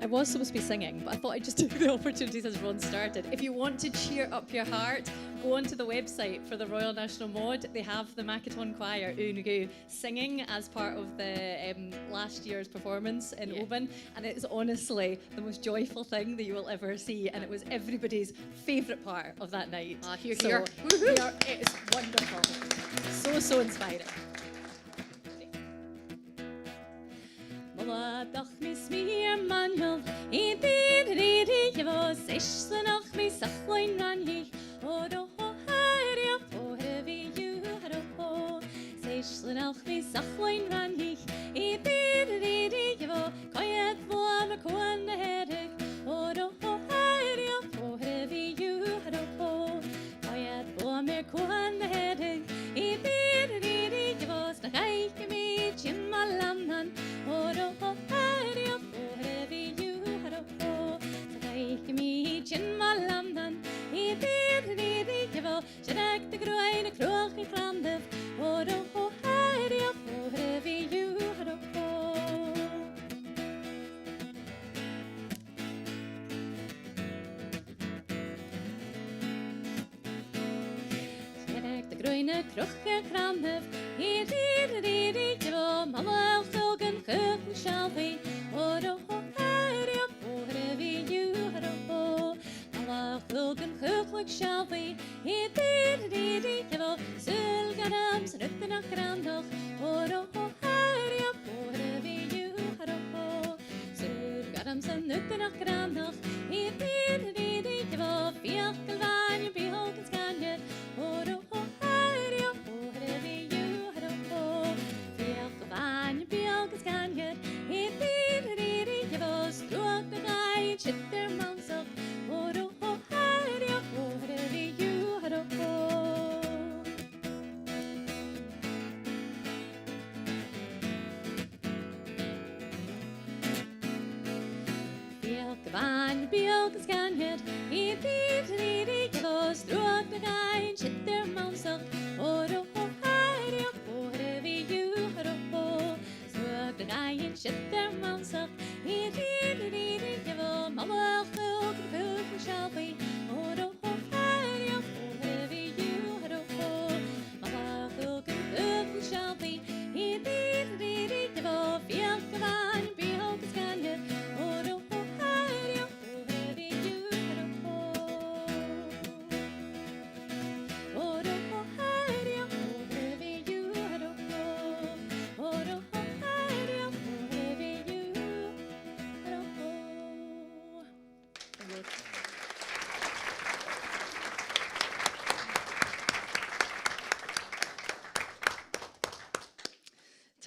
I was supposed to be singing, but I thought I'd just take the opportunity since Ron started. If you want to cheer up your heart, go onto the website for the Royal National Mod. They have the Makaton Choir, Unugu, singing as part of the last year's performance in Oban. And it is honestly the most joyful thing that you will ever see. And it was everybody's favourite part of that night. Here. It is wonderful. So inspiring. Doch mis mir manjol in den rede je was ich noch mis achlein ran ich oder her ja vorher wie you haro sich noch mis achlein ran ich in den rede je was kayet wo me kon herde oder her ja vorher wie you haro kayet wo me kon herde in den rede je was nach ich mit in malamnan oder in malamdan I did you will check the groin a crook in front or oh hide you for heavy you had a check the groin a crook in front I did you will mama sogen cook shall be or oh hide you for heavy you had a Logan Gàidhlig shall be I did you will Sulgadams Rutten och Grandach or oh hurry up for heavy you had a Sulgadams and Rutten och Grandach I did you will Fjalkelvan you be Hogan Scanjet or oh hurry up for heavy you had a Fjalkelvan you be Hogan Scanjet I did you will Struck the guy chit their mounts up or Van Björkens ganget I did you was struck the guy shit their mounts up or oh hurry up for heavy you had a struck the guy shit their mounts up I did you mama cook shall be or oh hurry up for heavy you had a mama cook shall be I did you Fjalkevan Björkens ganget or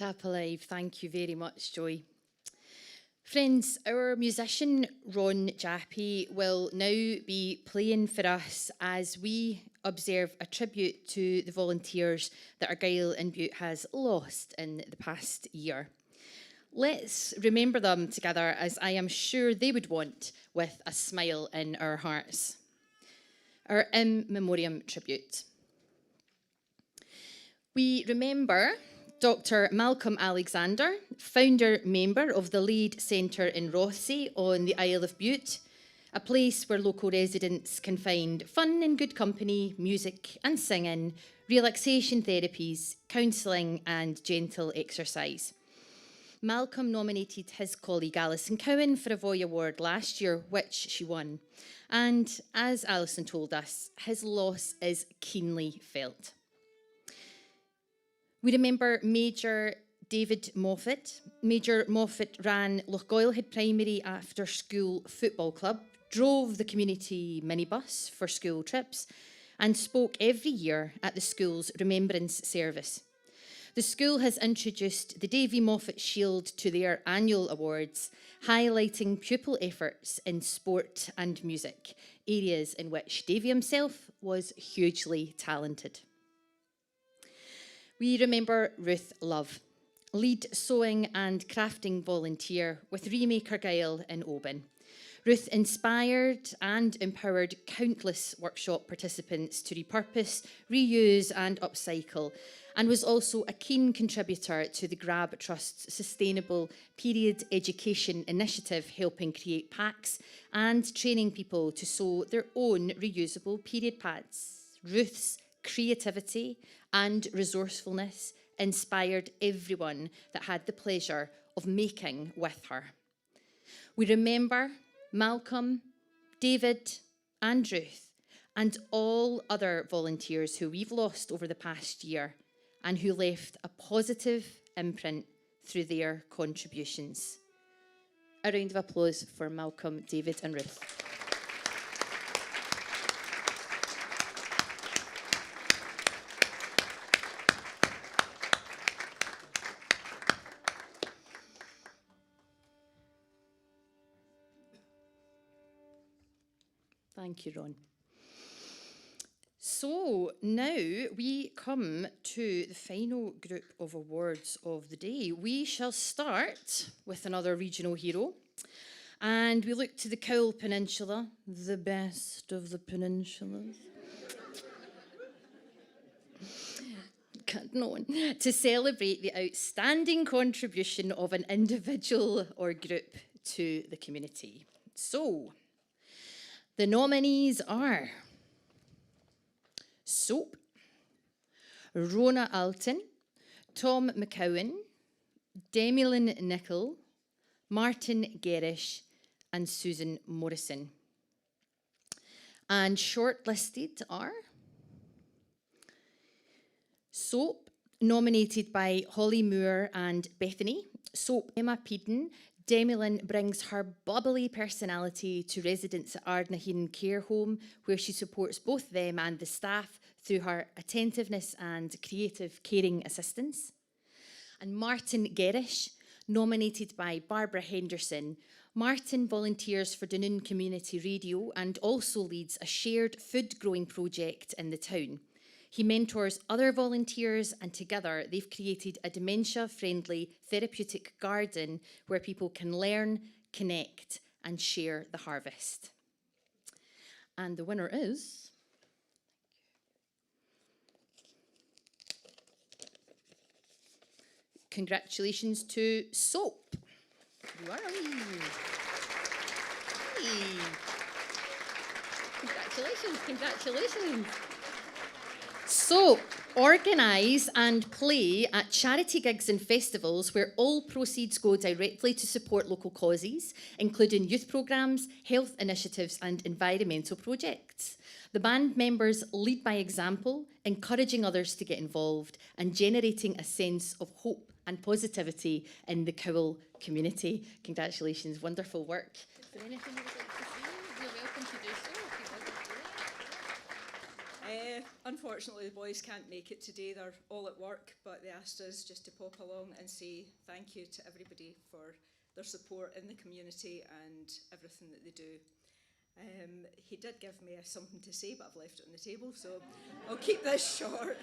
Tapalive, thank you very much, Joy. Friends, our musician Ron Jaffe will now be playing for us as we observe a tribute to the volunteers that Argyll and Bute has lost in the past year. Let's remember them together, as I am sure they would want, with a smile in our hearts. Our in memoriam tribute. We remember Dr. Malcolm Alexander, founder member of the Lead Centre in Rosslea on the Isle of Bute, a place where local residents can find fun and good company, music and singing, relaxation therapies, counselling and gentle exercise. Malcolm nominated his colleague Alison Cowan for a Voy Award last year, which she won. And as Alison told us, his loss is keenly felt. We remember Major David Moffat. Major Moffat ran Lochgoilhead Primary After School Football Club, drove the community minibus for school trips, and spoke every year at the school's remembrance service. The school has introduced the Davy Moffat Shield to their annual awards, highlighting pupil efforts in sport and music, areas in which Davy himself was hugely talented. We remember Ruth Love, lead sewing and crafting volunteer with Remake Argyll in Oban. Ruth inspired and empowered countless workshop participants to repurpose, reuse and upcycle, and was also a keen contributor to the Grab Trust's Sustainable Period Education Initiative, helping create packs and training people to sew their own reusable period pads. Ruth's creativity and resourcefulness inspired everyone that had the pleasure of making with her. We remember Malcolm, David and Ruth and all other volunteers who we've lost over the past year and who left a positive imprint through their contributions. A round of applause for Malcolm, David and Ruth. Thank you, Ron. So now we come to the final group of awards of the day. We shall start with another regional hero, and we look to the Cowal Peninsula, the best of the peninsulas. Known, to celebrate the outstanding contribution of an individual or group to the community. So, the nominees are Soap, Rona Alton, Tom McCowan, Demilyn Nichol, Martin Gerish and Susan Morrison. And shortlisted are Soap, nominated by Holly Moore and Bethany. Soap, Emma Peden. Demilyn brings her bubbly personality to residents at Ardnaheen Care Home, where she supports both them and the staff through her attentiveness and creative caring assistance. And Martin Gerish, nominated by Barbara Henderson. Martin volunteers for Dunoon Community Radio and also leads a shared food growing project in the town. He mentors other volunteers, and together they've created a dementia-friendly therapeutic garden where people can learn, connect and share the harvest. And the winner is congratulations to Soap. You are Hey. Congratulations, congratulations. So, organise and play at charity gigs and festivals where all proceeds go directly to support local causes, including youth programmes, health initiatives and environmental projects. The band members lead by example, encouraging others to get involved and generating a sense of hope and positivity in the Cowal community. Congratulations, wonderful work. Is there anything you would like to say? You're welcome to do so. Unfortunately, the boys can't make it today. They're all at work, but they asked us just to pop along and say thank you to everybody for their support in the community and everything that they do. He did give me something to say, but I've left it on the table, so I'll keep this short.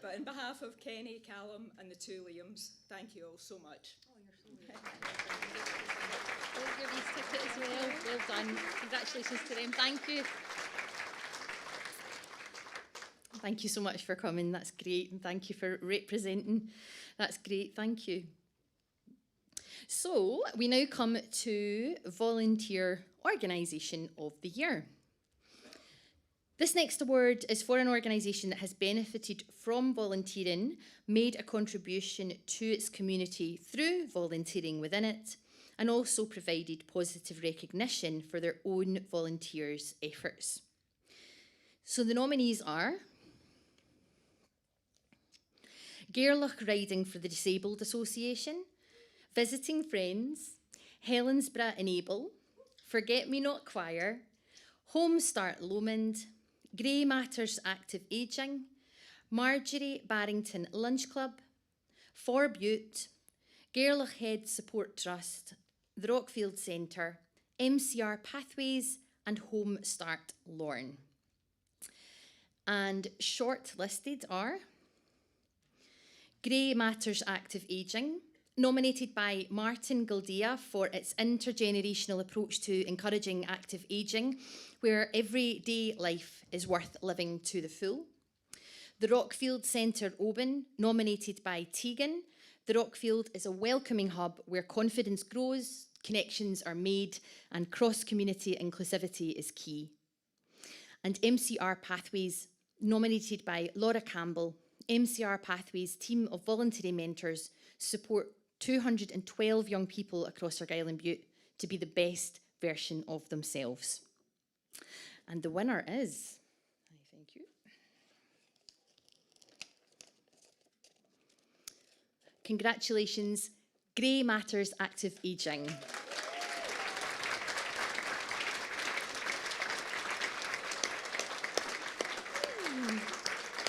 But on behalf of Kenny, Callum and the two Liams, thank you all so much. Oh, you're so welcome. Your wee ticket as well. Well done. Congratulations to them. Thank you. Thank you so much for coming. That's great. And thank you for representing. That's great. Thank you. So we now come to Volunteer Organisation of the Year. This next award is for an organisation that has benefited from volunteering, made a contribution to its community through volunteering within it, and also provided positive recognition for their own volunteers' efforts. So the nominees are Gaelic Riding for the Disabled Association, Visiting Friends, Helensburgh Enable, Forget Me Not Choir, Home Start Lomond, Grey Matters Active Ageing, Marjorie Barrington Lunch Club, For Bute, Gaelic Head Support Trust, the Rockfield Centre, MCR Pathways and Home Start Lorne. And shortlisted are Grey Matters Active Ageing, nominated by Martin Gildea for its intergenerational approach to encouraging active ageing, where everyday life is worth living to the full. The Rockfield Centre Oban, nominated by Tegan. The Rockfield is a welcoming hub where confidence grows, connections are made, and cross-community inclusivity is key. And MCR Pathways, nominated by Laura Campbell. MCR Pathways team of voluntary mentors support 212 young people across Argyll and Bute to be the best version of themselves. And the winner is, thank you. Congratulations, Grey Matters Active Ageing.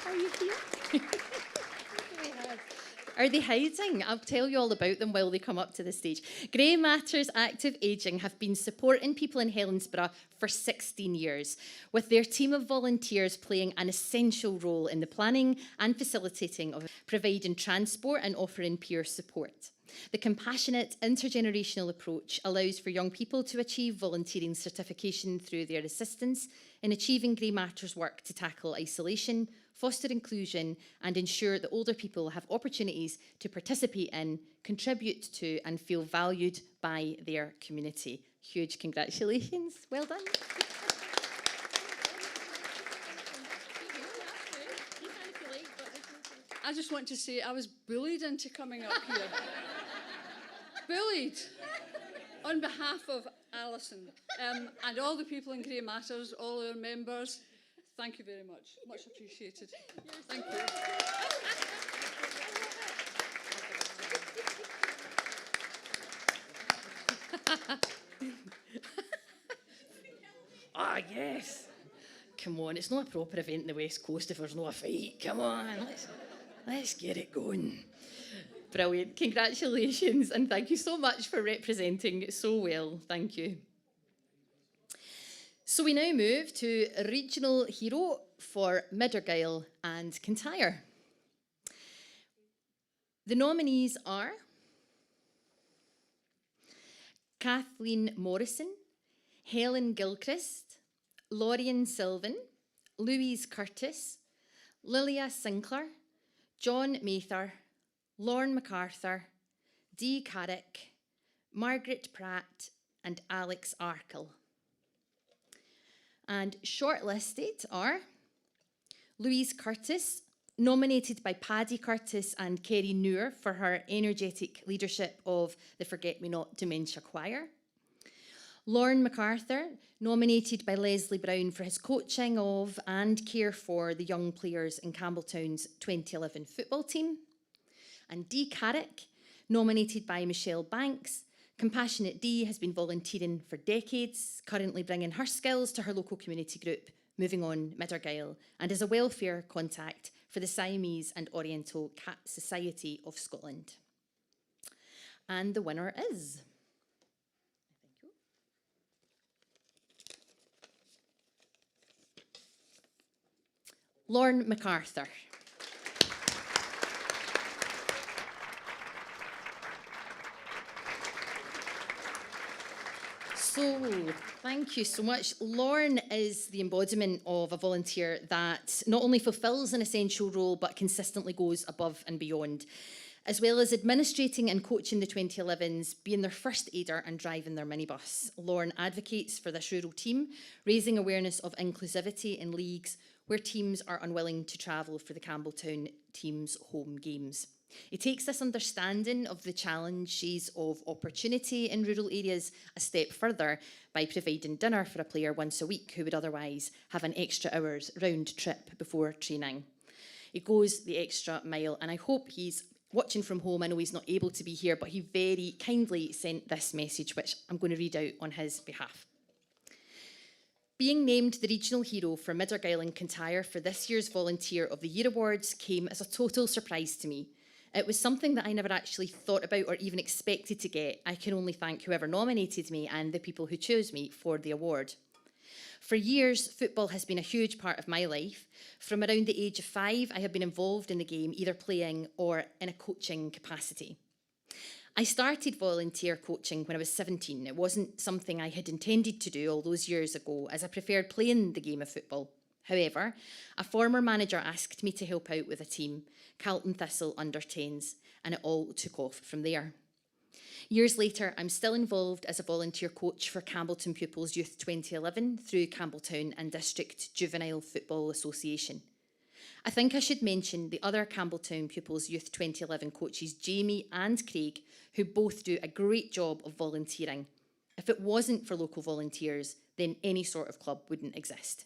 Are you here? Are they hiding? I'll tell you all about them while they come up to the stage. Grey Matters Active Ageing have been supporting people in Helensburgh for 16 years, with their team of volunteers playing an essential role in the planning and facilitating of providing transport and offering peer support. The compassionate intergenerational approach allows for young people to achieve volunteering certification through their assistance in achieving Grey Matters work to tackle isolation, foster inclusion, and ensure that older people have opportunities to participate in, contribute to, and feel valued by their community. Huge congratulations. Well done. I just want to say I was bullied into coming up here. Bullied on behalf of Alison and all the people in Grey Matters, all our members. Thank you very much. Much appreciated. Thank you. Ah, yes. Come on, it's not a proper event in the West Coast if there's no a fight. Come on, let's get it going. Brilliant. Congratulations, and thank you so much for representing so well. Thank you. So we now move to Regional Hero for Mid Argyll and Kintyre. The nominees are Kathleen Morrison, Helen Gilchrist, Lorian Sylvan, Louise Curtis, Lilia Sinclair, John Mather, Lorne MacArthur, Dee Carrick, Margaret Pratt, and Alex Argyll. And shortlisted are Louise Curtis, nominated by Paddy Curtis and Kerry Noor for her energetic leadership of the Forget Me Not Dementia Choir. Lorne MacArthur, nominated by Leslie Brown for his coaching of and care for the young players in Campbelltown's 2011 football team. And Dee Carrick, nominated by Michelle Banks. Compassionate Dee has been volunteering for decades, currently bringing her skills to her local community group, Moving On Mid Argyll, and is a welfare contact for the Siamese and Oriental Cat Society of Scotland. And the winner is... Lorne MacArthur. So, thank you so much. Lorne is the embodiment of a volunteer that not only fulfills an essential role, but consistently goes above and beyond, as well as administrating and coaching the 2011s, being their first aider and driving their minibus. Lorne advocates for this rural team, raising awareness of inclusivity in leagues where teams are unwilling to travel for the Campbelltown team's home games. He takes this understanding of the challenges of opportunity in rural areas a step further by providing dinner for a player once a week who would otherwise have an extra hour's round trip before training. He goes the extra mile, and I hope he's watching from home. I know he's not able to be here, but he very kindly sent this message, which I'm going to read out on his behalf. Being named the Regional Hero for Mid Argyll and Kintyre for this year's Volunteer of the Year Awards came as a total surprise to me. It was something that I never actually thought about or even expected to get. I can only thank whoever nominated me and the people who chose me for the award. For years, football has been a huge part of my life. From around the age of 5, I have been involved in the game, either playing or in a coaching capacity. I started volunteer coaching when I was 17. It wasn't something I had intended to do all those years ago, as I preferred playing the game of football. However, a former manager asked me to help out with a team, Carlton Thistle under-10s, and it all took off from there. Years later, I'm still involved as a volunteer coach for Campbelltown Pupils Youth 2011 through Campbelltown and District Juvenile Football Association. I think I should mention the other Campbelltown Pupils Youth 2011 coaches, Jamie and Craig, who both do a great job of volunteering. If it wasn't for local volunteers, then any sort of club wouldn't exist.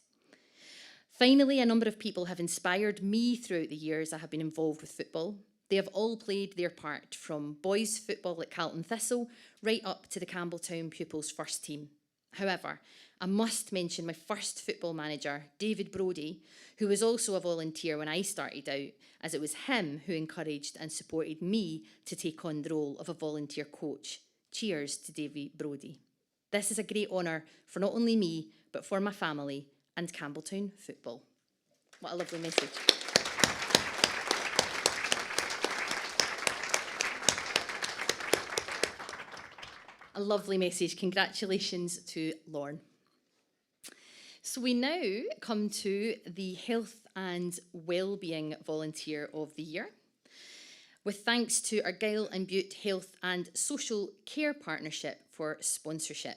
Finally, a number of people have inspired me throughout the years I have been involved with football. They have all played their part, from boys football at Carlton Thistle right up to the Campbelltown Pupils first team. However, I must mention my first football manager, David Brodie, who was also a volunteer when I started out, as it was him who encouraged and supported me to take on the role of a volunteer coach. Cheers to David Brodie. This is a great honour for not only me, but for my family and Campbelltown football. What a lovely message. A lovely message. Congratulations to Lorne. So we now come to the Health and Wellbeing Volunteer of the Year. With thanks to Argyll and Bute Health and Social Care Partnership for sponsorship.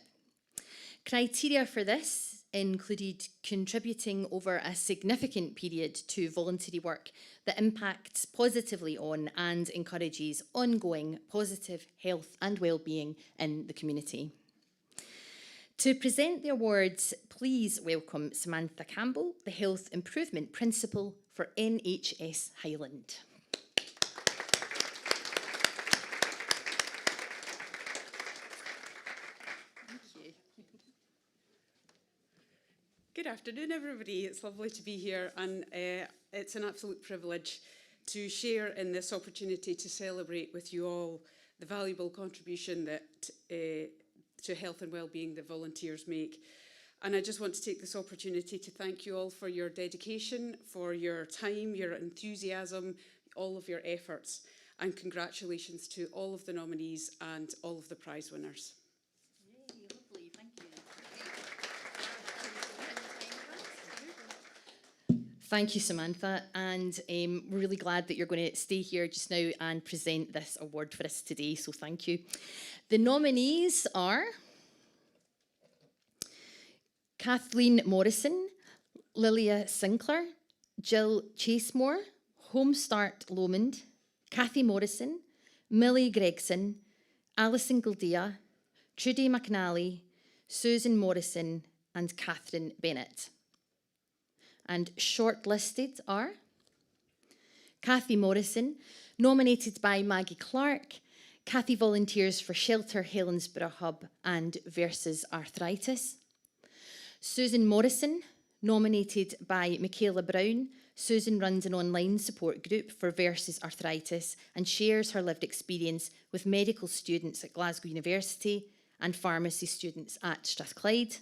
Criteria for this included contributing over a significant period to voluntary work that impacts positively on and encourages ongoing positive health and wellbeing in the community. To present the awards, please welcome Samantha Campbell, the Health Improvement Principal for NHS Highland. Good afternoon, everybody. It's lovely to be here, and it's an absolute privilege to share in this opportunity to celebrate with you all the valuable contribution that to health and wellbeing that volunteers make. And I just want to take this opportunity to thank you all for your dedication, for your time, your enthusiasm, all of your efforts, and congratulations to all of the nominees and all of the prize winners. Thank you, Samantha, and we're really glad that you're going to stay here just now and present this award for us today, so thank you. The nominees are Kathleen Morrison, Lilia Sinclair, Jill Chasemore, Homestart Lomond, Kathy Morrison, Millie Gregson, Alison Gildea, Trudy McNally, Susan Morrison and Catherine Bennett. And shortlisted are Kathy Morrison, nominated by Maggie Clark. Kathy volunteers for Shelter Helensburgh Hub and Versus Arthritis. Susan Morrison, nominated by Michaela Brown. Susan runs an online support group for Versus Arthritis and shares her lived experience with medical students at Glasgow University and pharmacy students at Strathclyde.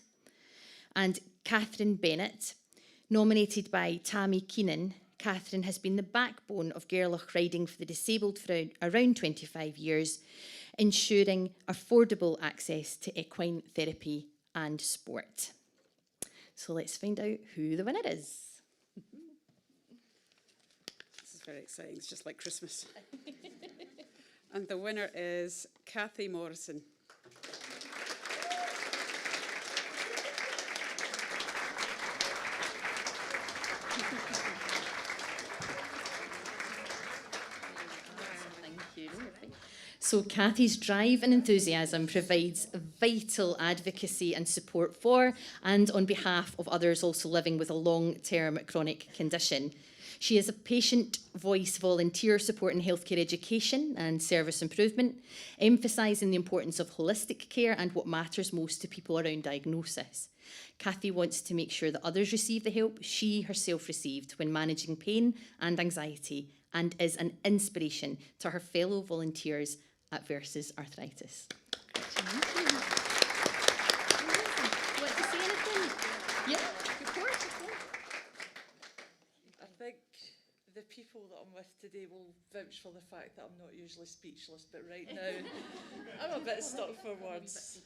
And Catherine Bennett, nominated by Tammy Keenan. Catherine has been the backbone of Gaelic riding for the disabled for around 25 years, ensuring affordable access to equine therapy and sport. So let's find out who the winner is. This is very exciting, it's just like Christmas. And the winner is Kathy Morrison. So Kathy's drive and enthusiasm provides vital advocacy and support for and on behalf of others also living with a long-term chronic condition. She is a patient voice volunteer supporting healthcare education and service improvement, emphasising the importance of holistic care and what matters most to people around diagnosis. Kathy wants to make sure that others receive the help she herself received when managing pain and anxiety, and is an inspiration to her fellow volunteers at Versus Arthritis. Want to say anything? people that I'm with today will vouch for the fact that I'm not usually speechless, but right now I'm a bit stuck for words.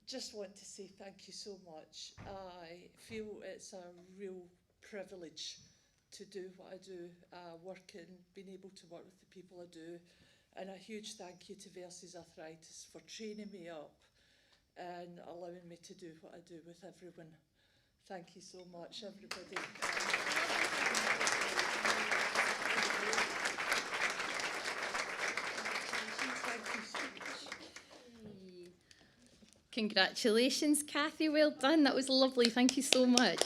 Just want to say thank you so much. I feel it's a real privilege to do what I do, working, being able to work with the people I do, and a huge thank you to Versus Arthritis for training me up and allowing me to do what I do with everyone. Thank you so much, everybody. Thank you so much. Congratulations, Kathy. Well done. That was lovely. Thank you so much.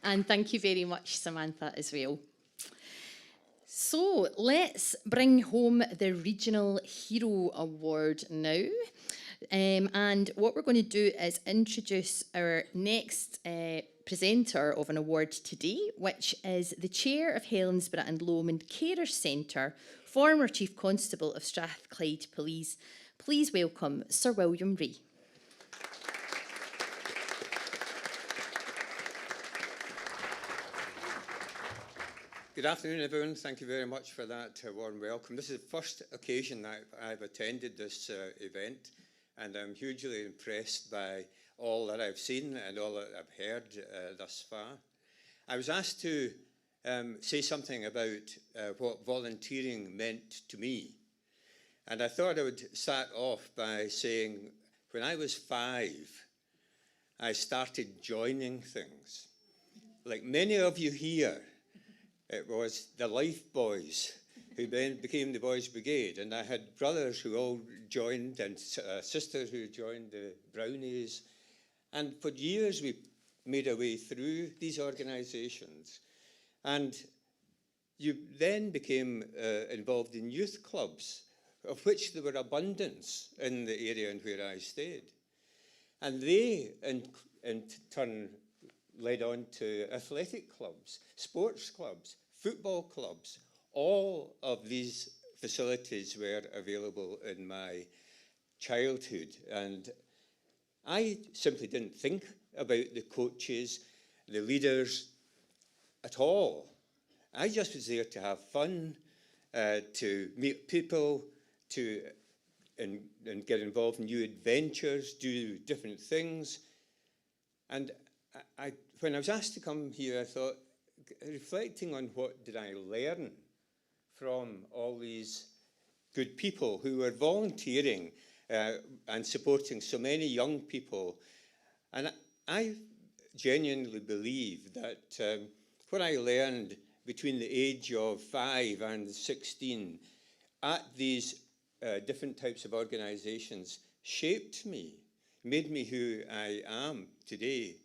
And thank you very much, Samantha, as well. So let's bring home the Regional Hero Award now. And what we're going to do is introduce our next presenter of an award today, which is the Chair of Helensburgh and Lomond Carer Centre, former Chief Constable of Strathclyde Police. Please welcome Sir William Ray. Good afternoon, everyone. Thank you very much for that warm welcome. This is the first occasion that I've attended this event, and I'm hugely impressed by all that I've seen and all that I've heard thus far. I was asked to say something about what volunteering meant to me, and I thought I would start off by saying when I was 5, I started joining things. Like many of you here, it was the Life Boys who then became the Boys Brigade, and I had brothers who all joined and sisters who joined the Brownies, and for years we made our way through these organisations. And you then became involved in youth clubs, of which there were abundance in the area in where I stayed. And they, in turn, led on to athletic clubs, sports clubs, football clubs. All of these facilities were available in my childhood. And I simply didn't think about the coaches, the leaders at all. I just was there to have fun, to meet people, and get involved in new adventures, do different things. And when I was asked to come here, I thought, reflecting on what did I learn from all these good people who were volunteering and supporting so many young people. And I genuinely believe that what I learned between the age of 5 and 16 at these different types of organisations shaped me, made me who I am today.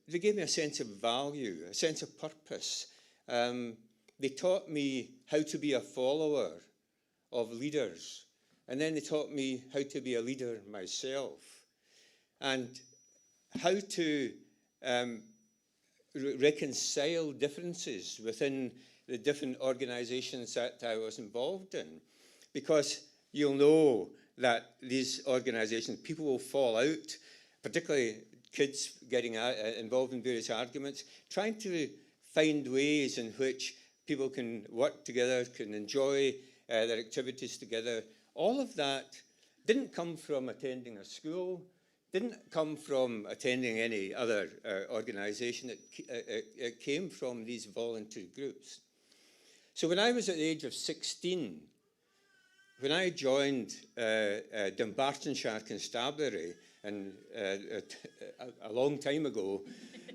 They gave me a sense of value, a sense of purpose. They taught me how to be a follower of leaders. And then they taught me how to be a leader myself. And how to reconcile differences within the different organisations that I was involved in. Because you'll know that these organisations, people will fall out, particularly kids getting involved in various arguments, trying to find ways in which people can work together, can enjoy their activities together. All of that didn't come from attending a school, didn't come from attending any other organisation. It came from these volunteer groups. So when I was at the age of 16, when I joined Dumbartonshire Constabulary, and a long time ago,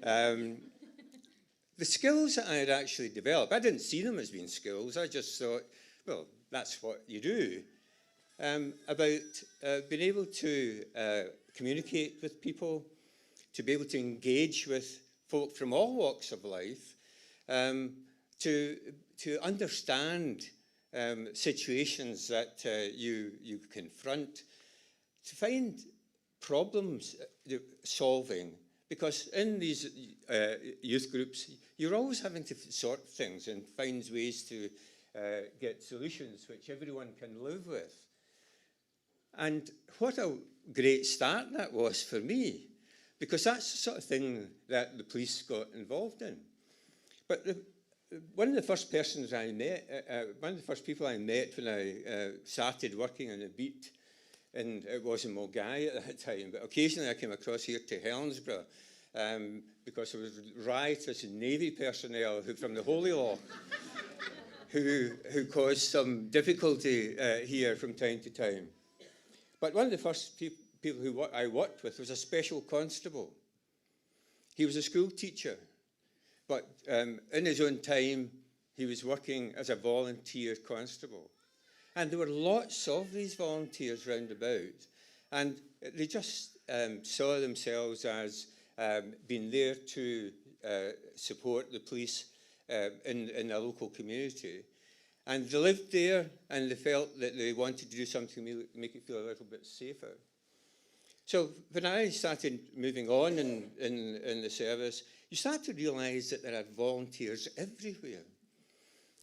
the skills that I had actually developed, I didn't see them as being skills. I just thought, well, that's what you do. About being able to communicate with people, to be able to engage with folk from all walks of life, to understand situations that you confront, to find problems solving, because in these youth groups, you're always having to sort things and find ways to get solutions which everyone can live with. And what a great start that was for me, because that's the sort of thing that the police got involved in. But one of the first persons I met, one of the first people I met when I started working in the Bute, and it was in Mulgai at that time, but occasionally I came across here to Helensburgh because there was riotous Navy personnel from the Holy Law who caused some difficulty here from time to time. But one of the first people who I worked with was a special constable. He was a school teacher, but in his own time, he was working as a volunteer constable. And there were lots of these volunteers round about, and they just saw themselves as being there to support the police in a local community. And they lived there, and they felt that they wanted to do something to make it feel a little bit safer. So when I started moving on in the service, you start to realise that there are volunteers everywhere.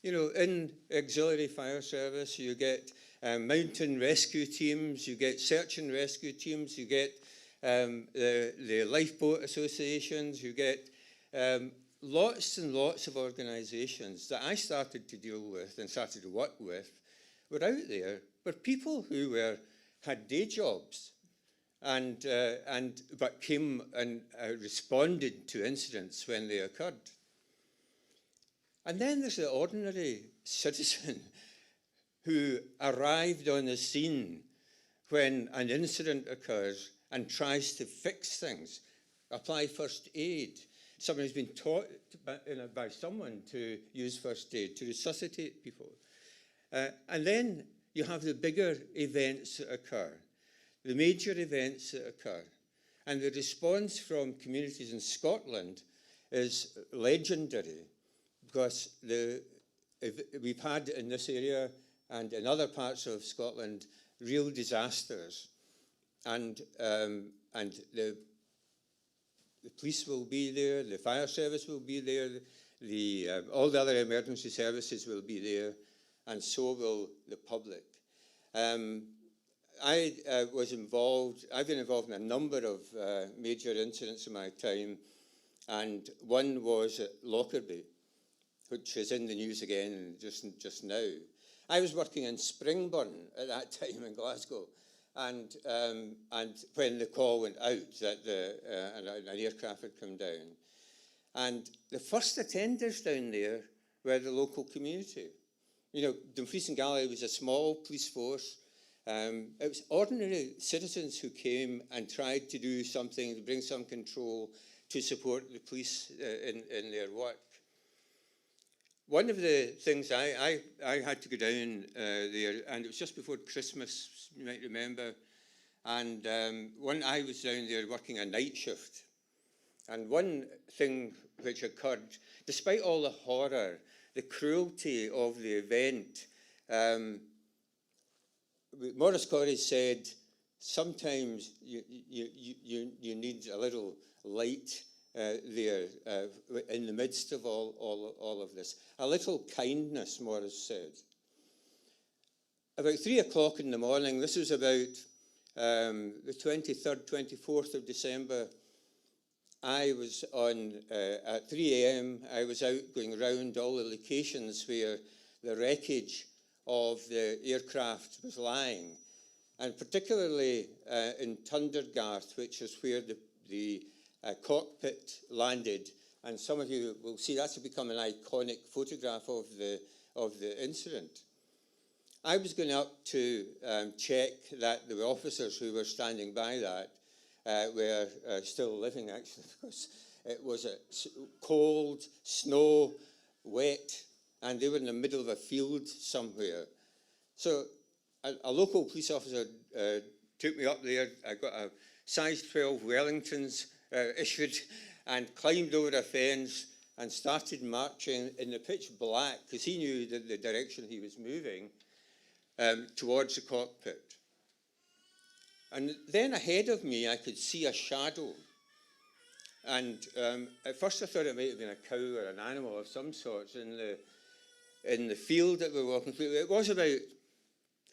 You know, in auxiliary fire service, you get mountain rescue teams, you get search and rescue teams, you get the lifeboat associations, you get lots and lots of organisations that I started to deal with and started to work with were out there, were people who had day jobs but came and responded to incidents when they occurred. And then there's the ordinary citizen who arrived on the scene when an incident occurs and tries to fix things, apply first aid. Somebody's been taught by someone to use first aid, to resuscitate people. And then you have the bigger events that occur, the major events that occur. And the response from communities in Scotland is legendary, because we've had in this area and in other parts of Scotland real disasters, and the police will be there, the fire service will be there, all the other emergency services will be there, and so will the public. I've been involved in a number of major incidents in my time, and one was at Lockerbie, which is in the news again just now. I was working in Springburn at that time in Glasgow, and when the call went out that an aircraft had come down. And the first attenders down there were the local community. You know, Dumfries and Gàidhlig was a small police force. It was ordinary citizens who came and tried to do something, to bring some control, to support the police in their work. One of the things I had to go down there, and it was just before Christmas, you might remember, and I was down there working a night shift. And one thing which occurred, despite all the horror, the cruelty of the event, Maurice Corrie said, sometimes you need a little light there in the midst of all of this. A little kindness, Maurice said. About 3 o'clock in the morning, this was about the 23rd, 24th of December, I was on, at 3 a.m, I was out going around all the locations where the wreckage of the aircraft was lying, and particularly in Tundergarth, which is where the cockpit landed, and some of you will see that's become an iconic photograph of the incident. I was going up to check that the officers who were standing by that were still living, actually, because it was cold, snow, wet, and they were in the middle of a field somewhere. So a local police officer took me up there. I got a size 12 Wellingtons issued and climbed over a fence and started marching in the pitch black, because he knew the direction he was moving, towards the cockpit. And then ahead of me, I could see a shadow. And at first I thought it might have been a cow or an animal of some sort in the field that we were walking through. It was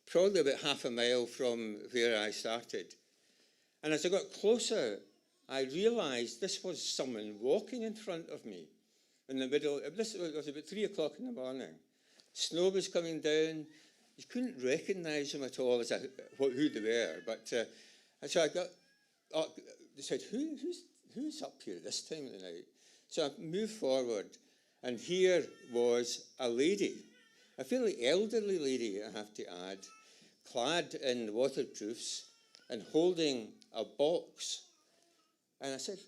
probably about half a mile from where I started. And as I got closer, I realised this was someone walking in front of me in the middle. This was about 3 o'clock in the morning. Snow was coming down. You couldn't recognise them at all as who they were. But so I got, they said, who's up here this time of the night? So I moved forward, and here was a lady, a fairly elderly lady, I have to add, clad in waterproofs and holding a box. And I said,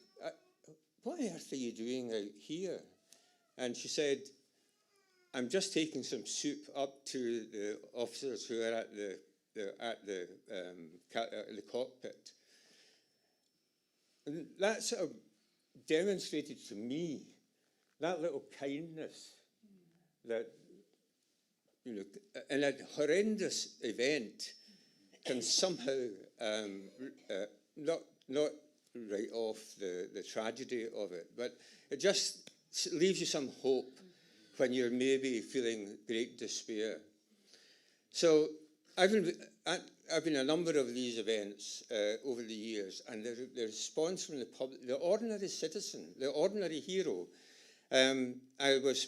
what on earth are you doing out here? And she said, I'm just taking some soup up to the officers who are at the cockpit. And that sort of demonstrated to me that little kindness that, you know, in a horrendous event can somehow not write off the tragedy of it, but it just leaves you some hope when you're maybe feeling great despair. So I've been a number of these events over the years, and the response from the public, the ordinary citizen, the ordinary hero. I was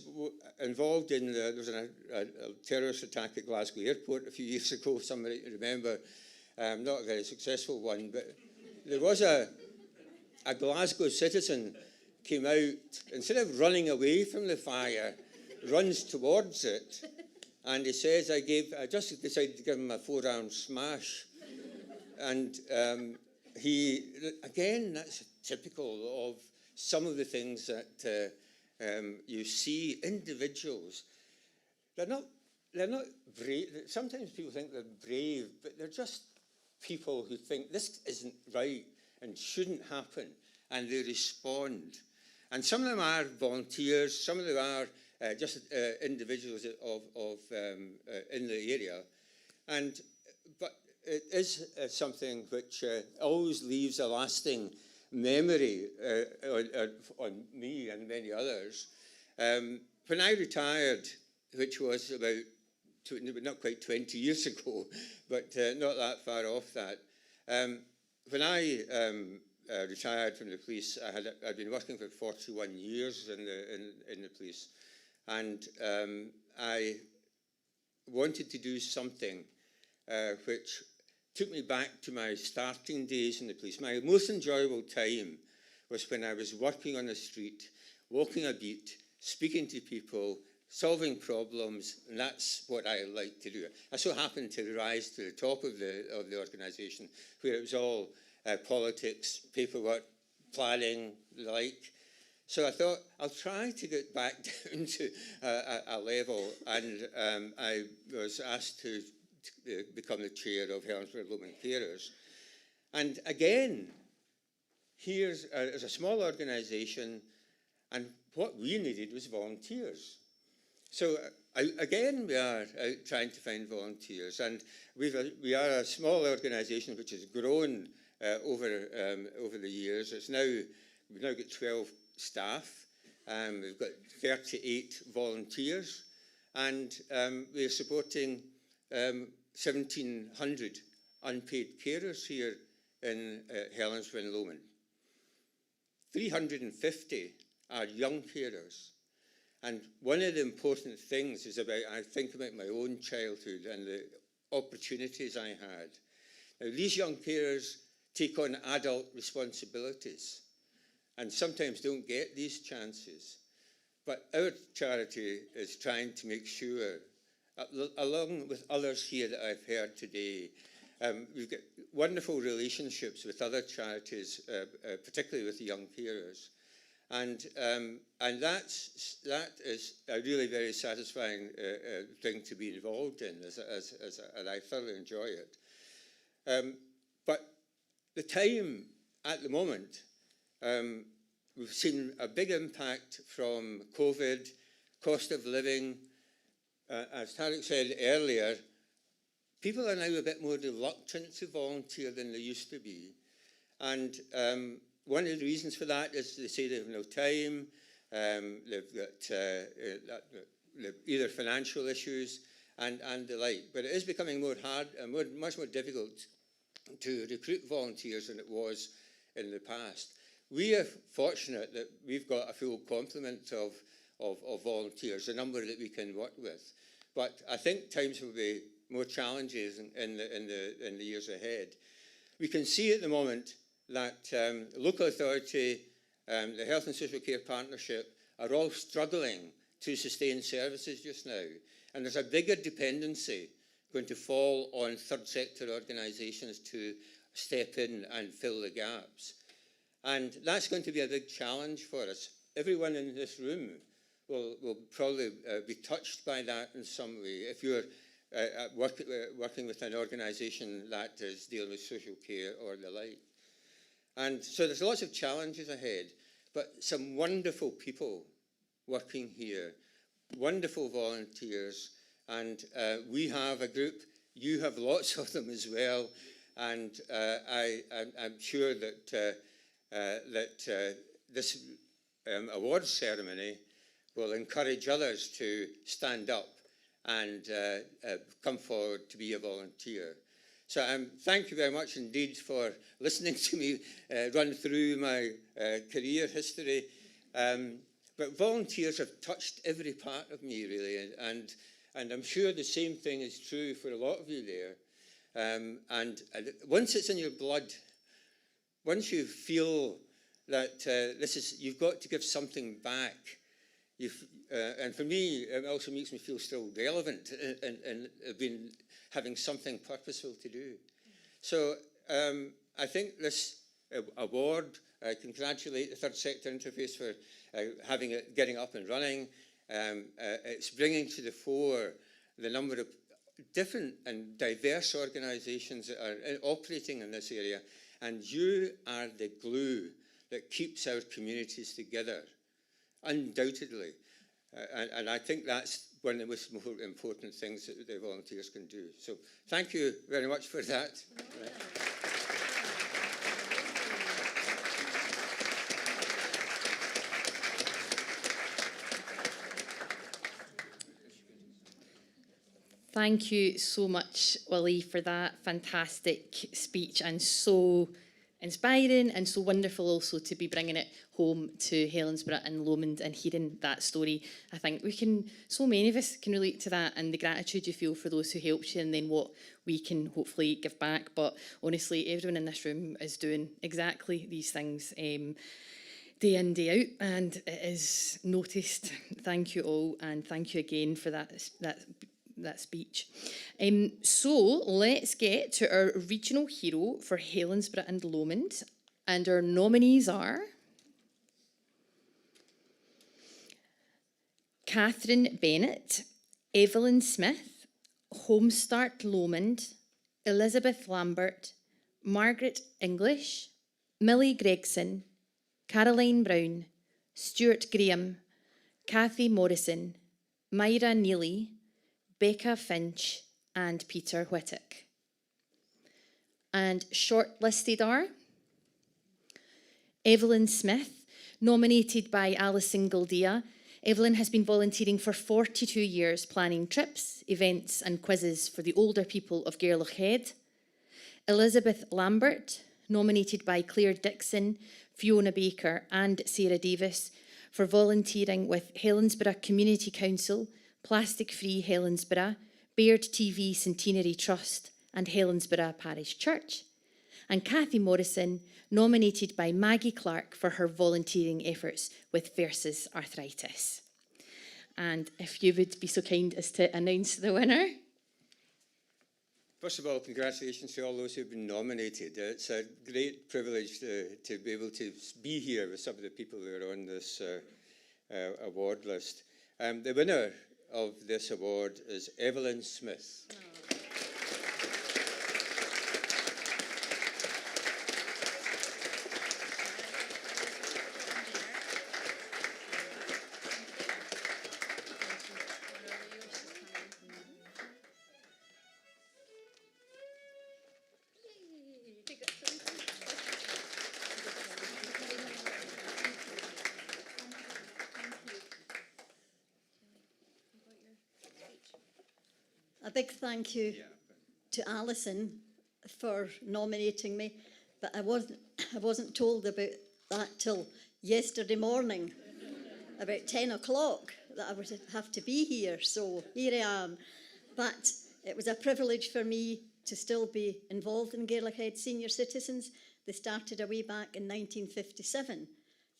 involved in, there was a terrorist attack at Glasgow Airport a few years ago, some might remember, not a very successful one, but there was a Glasgow citizen came out, instead of running away from the fire, runs towards it, and he says, I just decided to give him a forearm smash. And again, that's typical of some of the things that you see. Individuals, they're not brave. Sometimes people think they're brave, but they're just people who think this isn't right and shouldn't happen, and they respond. And some of them are volunteers, some of them are just individuals in the area. But it is something which always leaves a lasting memory on me and many others. When I retired, which was about, not quite 20 years ago, but not that far off that, when I retired from the police, I'd been working for 41 years in the police, and I wanted to do something which took me back to my starting days in the police. My most enjoyable time was when I was working on the street, walking a beat, speaking to people, solving problems, and that's what I like to do. I so happened to rise to the top of the organisation, where it was all politics, paperwork, planning, the like. So I thought, I'll try to get back down to a level, and I was asked to become the chair of Helensburgh Lowman Carers. And again, here's a small organisation, and what we needed was volunteers. So again, we are out trying to find volunteers, and we are a small organisation which has grown over the years. We've now got 12 staff. We've got 38 volunteers, and we're supporting 1,700 unpaid carers here in Helensburgh and Lowman. 350 are young carers. And one of the important things is I think about my own childhood and the opportunities I had. Now, these young carers take on adult responsibilities and sometimes don't get these chances. But our charity is trying to make sure, along with others here that I've heard today, we've got wonderful relationships with other charities, particularly with the young carers. And that is a really very satisfying thing to be involved in, and I thoroughly enjoy it. But the time at the moment, we've seen a big impact from COVID, cost of living. As Tarek said earlier, people are now a bit more reluctant to volunteer than they used to be. And one of the reasons for that is they say they have no time, they've got either financial issues and the like. But it is becoming more hard and much more difficult to recruit volunteers than it was in the past. we are fortunate that we've got a full complement of volunteers, a number that we can work with. But I think times will be more challenges in the years ahead. We can see at the moment that local authority, the Health and Social Care Partnership are all struggling to sustain services just now. And there's a bigger dependency going to fall on third sector organisations to step in and fill the gaps. And that's going to be a big challenge for us. Everyone in this room will probably be touched by that in some way. If you're working with an organisation that is dealing with social care or the like. And so there's lots of challenges ahead, but some wonderful people working here, wonderful volunteers, and we have a group, you have lots of them as well, and I'm sure that, this awards ceremony will encourage others to stand up and come forward to be a volunteer. So thank you very much indeed for listening to me run through my career history. But volunteers have touched every part of me, really, and I'm sure the same thing is true for a lot of you there. And once it's in your blood, once you feel that you've got to give something back, and for me, it also makes me feel still relevant and having something purposeful to do. So I think this award, I congratulate the Third Sector Interface for having it, getting up and running. It's bringing to the fore the number of different and diverse organisations that are operating in this area, and you are the glue that keeps our communities together, undoubtedly. And I think that's one of the most important things that the volunteers can do. So thank you very much for that. Thank you so much, Willie, for that fantastic speech, and so inspiring and so wonderful also to be bringing it home to Helensburgh and Lomond and hearing that story. I think so many of us can relate to that, and the gratitude you feel for those who helped you and then what we can hopefully give back. But honestly, everyone in this room is doing exactly these things day in, day out, and it is noticed. Thank you all, and thank you again for that speech. So let's get to our regional hero for Helensburgh and Lomond, and our nominees are Catherine Bennett, Evelyn Smith, Homestart Lomond, Elizabeth Lambert, Margaret English, Millie Gregson, Caroline Brown, Stuart Graham, Kathy Morrison, Myra Neely, Becca Finch, and Peter Whittock. And shortlisted are Evelyn Smith, nominated by Alison Galdea. Evelyn has been volunteering for 42 years, planning trips, events and quizzes for the older people of Gaelic Head. Elizabeth Lambert, nominated by Claire Dixon, Fiona Baker and Sarah Davis, for volunteering with Helensburgh Community Council, Plastic Free Helensburgh, Baird TV Centenary Trust and Helensburgh Parish Church. And Kathy Morrison, nominated by Maggie Clark for her volunteering efforts with Versus Arthritis. And if you would be so kind as to announce the winner. First of all, congratulations to all those who have been nominated. It's a great privilege to be able to be here with some of the people who are on this award list. The winner of this award is Evelyn Smith. Oh. A big thank you to Alison for nominating me, but I wasn't told about that till yesterday morning, about 10 o'clock, that I would have to be here. So here I am. But it was a privilege for me to still be involved in Gaelic Head Senior Citizens. They started way back in 1957,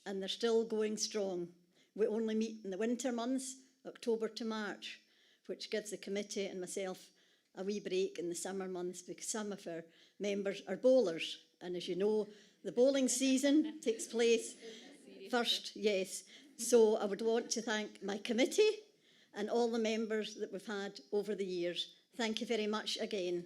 and they're still going strong. We only meet in the winter months, October to March, which gives the committee and myself a wee break in the summer months because some of our members are bowlers. And as you know, the bowling season takes place first, yes. So I would want to thank my committee and all the members that we've had over the years. Thank you very much again.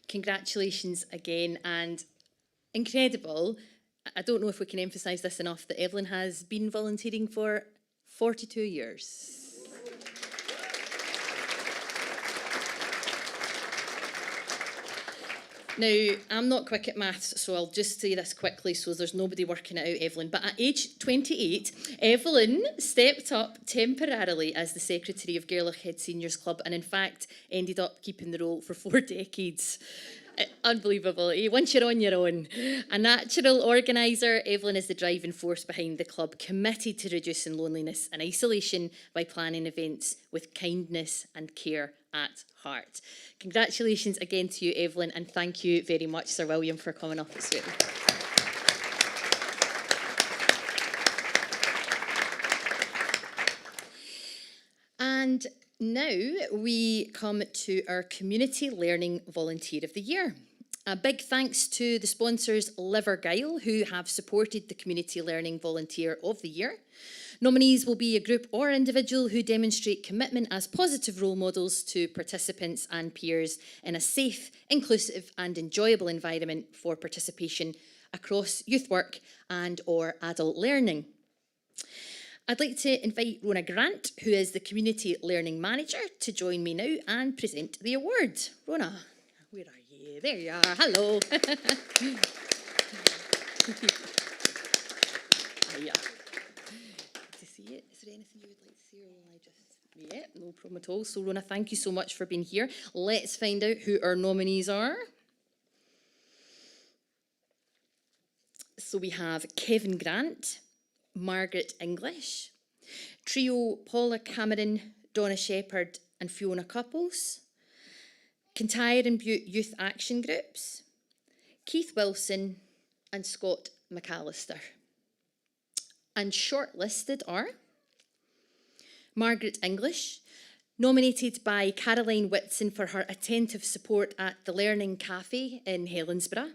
Congratulations again, and incredible. I don't know if we can emphasise this enough that Evelyn has been volunteering for 42 years. Now, I'm not quick at maths, so I'll just say this quickly so there's nobody working it out, Evelyn. But at age 28, Evelyn stepped up temporarily as the secretary of Gaelic Head Seniors Club and, in fact, ended up keeping the role for 4 decades. Unbelievable. Once you're on, you're on. A natural organiser, Evelyn is the driving force behind the club, committed to reducing loneliness and isolation by planning events with kindness and care at heart. Congratulations again to you, Evelyn, and thank you very much, Sir William, for coming up as well. And now we come to our Community Learning Volunteer of the Year. A big thanks to the sponsors Argyll, who have supported the Community Learning Volunteer of the Year. Nominees will be a group or individual who demonstrate commitment as positive role models to participants and peers in a safe, inclusive and enjoyable environment for participation across youth work and or adult learning. I'd like to invite Rona Grant, who is the Community Learning Manager, to join me now and present the award. Rona, where are you? There you are. Hello. Hiya. Good to see you. Is there anything you would like to say, or will I just... Yeah, no problem at all. So, Rona, thank you so much for being here. Let's find out who our nominees are. So we have Kevin Grant, Margaret English, trio Paula Cameron, Donna Shepherd and Fiona Couples, Gàidhlig and Bute Youth Action Groups, Keith Wilson and Scott McAllister. And shortlisted are Margaret English, nominated by Caroline Whitson for her attentive support at the Learning Cafe in Helensburgh.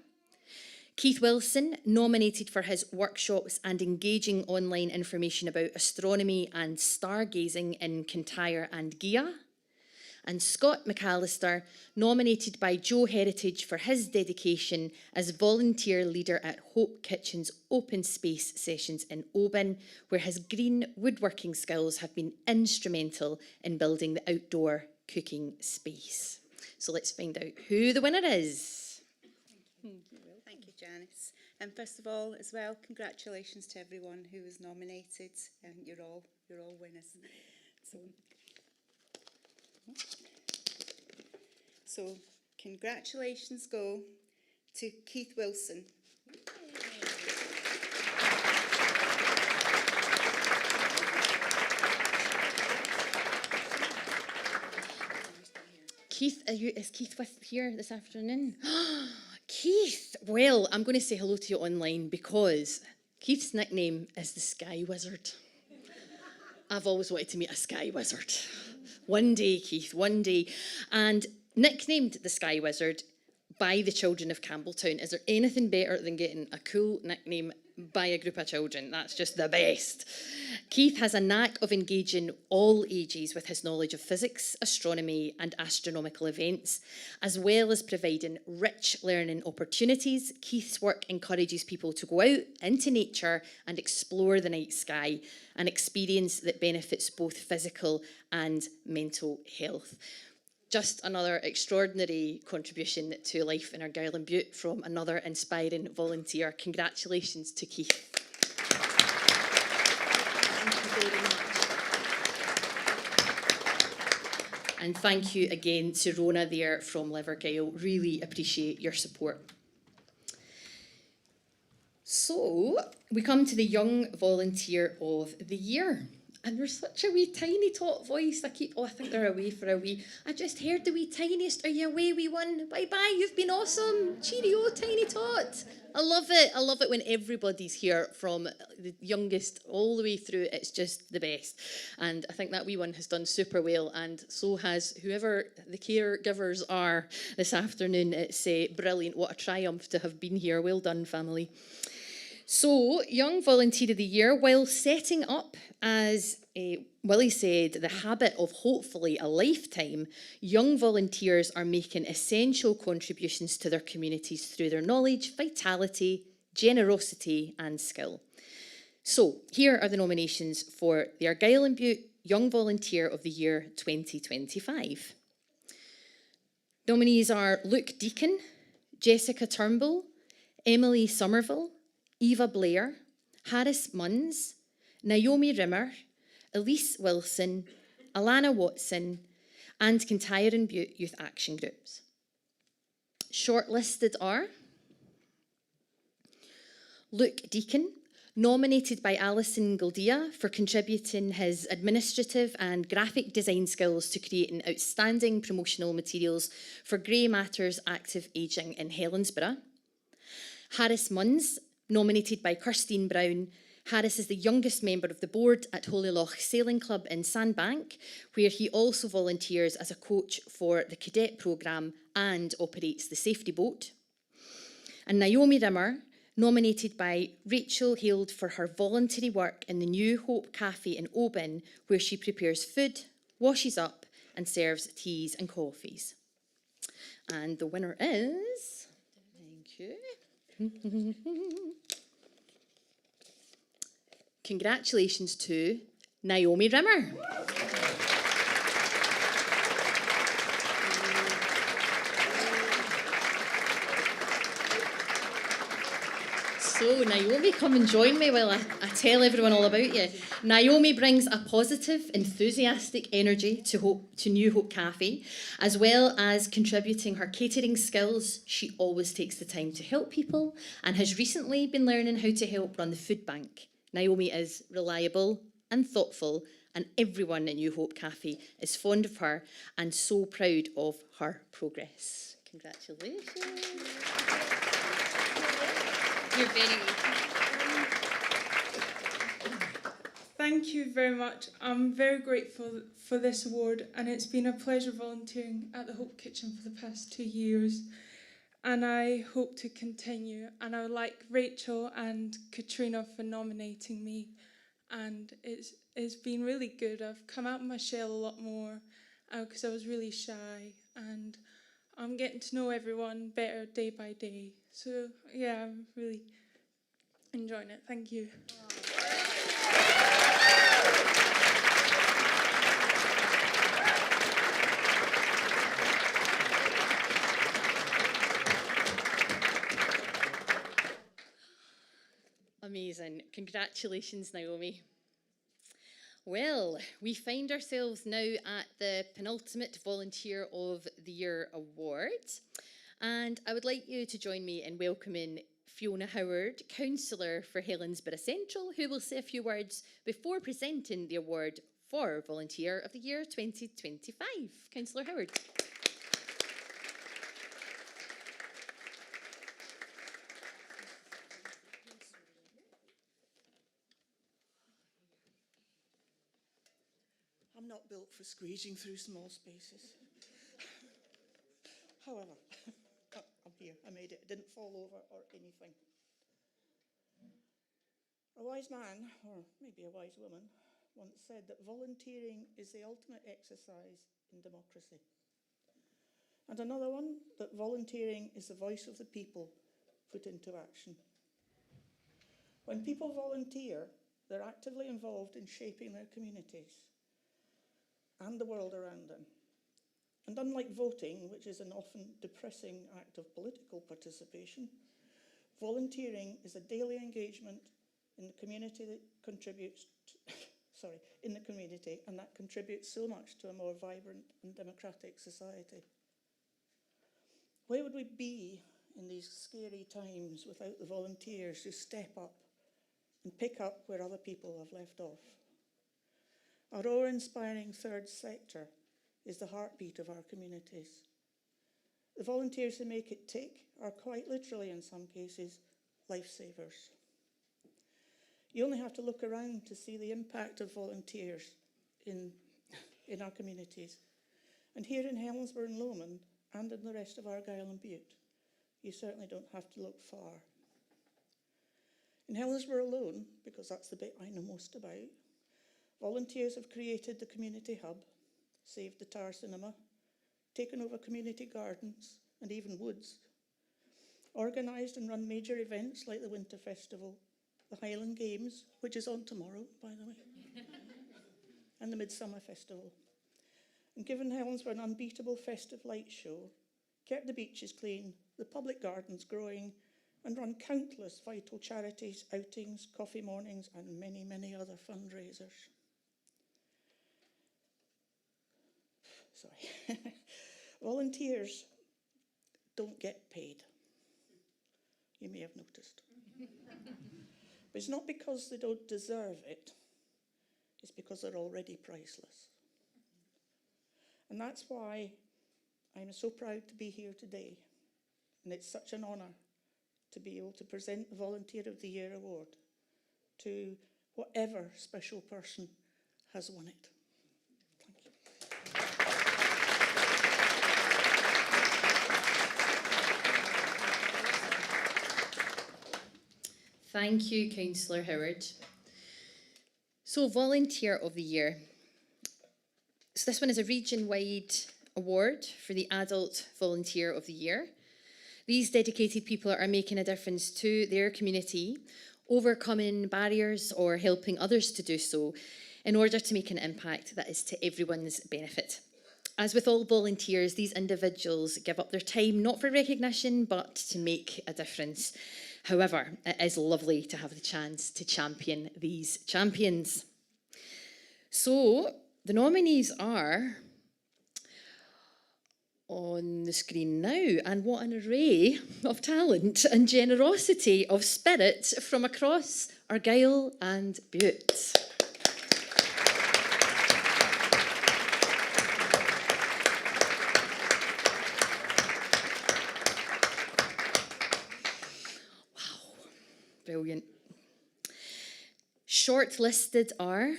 Keith Wilson, nominated for his workshops and engaging online information about astronomy and stargazing in Kintyre and Gia. And Scott McAllister, nominated by Joe Heritage for his dedication as volunteer leader at Hope Kitchen's open space sessions in Oban, where his green woodworking skills have been instrumental in building the outdoor cooking space. So let's find out who the winner is. Thank you, Janice. And first of all, as well, congratulations to everyone who was nominated. You're all winners. So congratulations go to Keith Wilson. Keith, is Keith here this afternoon? Keith, well, I'm going to say hello to you online because Keith's nickname is the Sky Wizard. I've always wanted to meet a Sky Wizard. One day, Keith, one day. And nicknamed the Sky Wizard by the children of Campbelltown. Is there anything better than getting a cool nickname by a group of children? That's just the best. Keith has a knack of engaging all ages with his knowledge of physics, astronomy and astronomical events, as well as providing rich learning opportunities. Keith's work encourages people to go out into nature and explore the night sky, an experience that benefits both physical and mental health. Just another extraordinary contribution to life in Argyll and Bute from another inspiring volunteer. Congratulations to Keith. And thank you again to Rona there from Livergayle. Really appreciate your support. So, we come to the Young Volunteer of the Year. And there's such a wee tiny tot voice. I think they're away for a wee. I just heard the wee tiniest. Are you away, wee one? Bye-bye, you've been awesome. Cheerio, tiny tot. I love it. I love it when everybody's here from the youngest all the way through. It's just the best. And I think that wee one has done super well. And so has whoever the caregivers are this afternoon. It's brilliant. What a triumph to have been here. Well done, family. So, Young Volunteer of the Year, while setting up, as Willie said, the habit of hopefully a lifetime, young volunteers are making essential contributions to their communities through their knowledge, vitality, generosity and skill. So, here are the nominations for the Argyll and Bute Young Volunteer of the Year 2025. Nominees are Luke Deacon, Jessica Turnbull, Emily Somerville, Eva Blair, Harris Munns, Naomi Rimmer, Elise Wilson, Alana Watson, and Kintyre and Bute Youth Action Groups. Shortlisted are Luke Deacon, nominated by Alison Gildea for contributing his administrative and graphic design skills to creating outstanding promotional materials for Grey Matters Active Ageing in Helensburgh. Harris Munns, nominated by Kirstine Brown. Harris is the youngest member of the board at Holy Loch Sailing Club in Sandbank, where he also volunteers as a coach for the cadet programme and operates the safety boat. And Naomi Rimmer, nominated by Rachel, hailed for her voluntary work in the New Hope Cafe in Oban, where she prepares food, washes up and serves teas and coffees. And the winner is, thank you. Congratulations to Naomi Rimmer. So Naomi, come and join me while I tell everyone all about you. Naomi brings a positive, enthusiastic energy to New Hope Cafe, as well as contributing her catering skills. She always takes the time to help people and has recently been learning how to help run the food bank. Naomi is reliable and thoughtful, and everyone at New Hope Cafe is fond of her and so proud of her progress. Congratulations. You're very welcome. Thank you very much. I'm very grateful for this award, and it's been a pleasure volunteering at the Hope Kitchen for the past 2 years, and I hope to continue. And I would like Rachel and Katrina for nominating me, and it's been really good. I've come out of my shell a lot more because I was really shy, and I'm getting to know everyone better day by day. So yeah, I'm really enjoying it. Thank you. Amazing. Congratulations, Naomi. Well, we find ourselves now at the penultimate Volunteer of the Year award. And I would like you to join me in welcoming Fiona Howard, Councillor for Helensburgh Central, who will say a few words before presenting the award for Volunteer of the Year 2025. Councillor Howard. I'm not built for squeezing through small spaces. However, I'm here, I made it. I didn't fall over or anything. A wise man, or maybe a wise woman, once said that volunteering is the ultimate exercise in democracy. And another one, that volunteering is the voice of the people put into action. When people volunteer, they're actively involved in shaping their communities and the world around them. And unlike voting, which is an often depressing act of political participation, volunteering is a daily engagement in the community that contributes in the community, and that contributes so much to a more vibrant and democratic society. Where would we be in these scary times without the volunteers who step up and pick up where other people have left off? Our awe-inspiring third sector is the heartbeat of our communities. The volunteers who make it tick are quite literally, in some cases, lifesavers. You only have to look around to see the impact of volunteers in our communities. And here in Helensburgh and Lomond, and in the rest of Argyll and Bute, you certainly don't have to look far. In Helensburgh alone, because that's the bit I know most about, volunteers have created the community hub, saved the Tar Cinema, taken over community gardens and even woods, organised and run major events like the Winter Festival, the Highland Games, which is on tomorrow, by the way, and the Midsummer Festival, and given Helensburgh an unbeatable festive light show, kept the beaches clean, the public gardens growing, and run countless vital charities, outings, coffee mornings, and many, many other fundraisers. Sorry. Volunteers don't get paid. You may have noticed. But it's not because they don't deserve it. It's because they're already priceless. And that's why I'm so proud to be here today. And it's such an honour to be able to present the Volunteer of the Year award to whatever special person has won it. Thank you, Councillor Howard. So, Volunteer of the Year. So this one is a region-wide award for the Adult Volunteer of the Year. These dedicated people are making a difference to their community, overcoming barriers or helping others to do so in order to make an impact that is to everyone's benefit. As with all volunteers, these individuals give up their time not for recognition, but to make a difference. However, it is lovely to have the chance to champion these champions. So, the nominees are on the screen now, and what an array of talent and generosity of spirit from across Argyll and Bute. Brilliant. Shortlisted are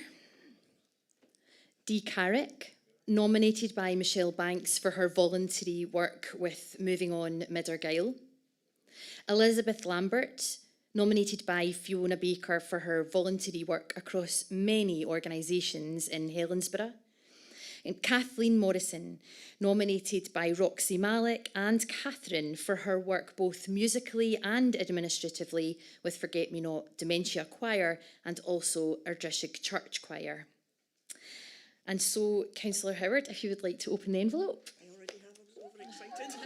Dee Carrick, nominated by Michelle Banks for her voluntary work with Moving On Mid-Argyll. Elizabeth Lambert, nominated by Fiona Baker for her voluntary work across many organisations in Helensburgh. And Kathleen Morrison, nominated by Roxy Malik and Catherine for her work both musically and administratively with Forget Me Not Dementia Choir and also Ardrishig Church Choir. And so, Councillor Howard, if you would like to open the envelope. I already have, I was overexcited.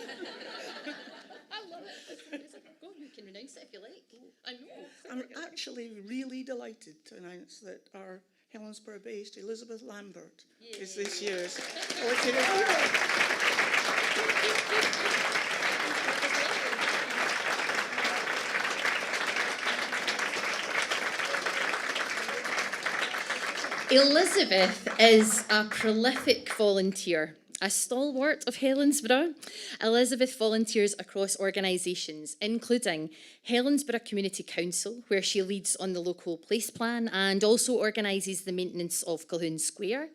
I love it. Go, you can announce it if you like. I know. I'm actually really delighted to announce that our Helensburgh-based Elizabeth Lambert is this year's Volunteer of the Year. Elizabeth is a prolific volunteer, a stalwart of Helensburgh. Elizabeth volunteers across organisations, including Helensburgh Community Council, where she leads on the local place plan and also organises the maintenance of Colquhoun Square.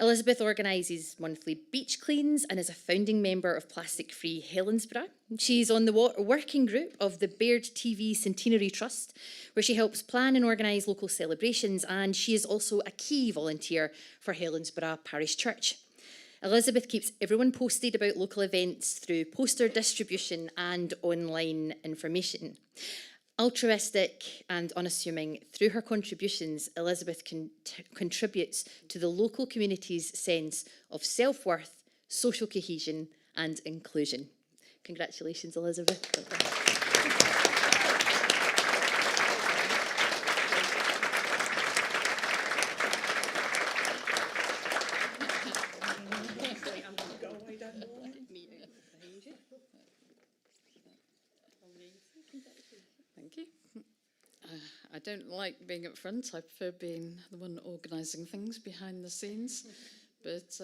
Elizabeth organises monthly beach cleans and is a founding member of Plastic Free Helensburgh. She's on the working group of the Bòrd TV Centenary Trust, where she helps plan and organise local celebrations, and she is also a key volunteer for Helensburgh Parish Church. Elizabeth keeps everyone posted about local events through poster distribution and online information. Altruistic and unassuming, through her contributions, Elizabeth contributes to the local community's sense of self-worth, social cohesion and inclusion. Congratulations, Elizabeth. don't like being up front. I prefer being the one organising things behind the scenes. But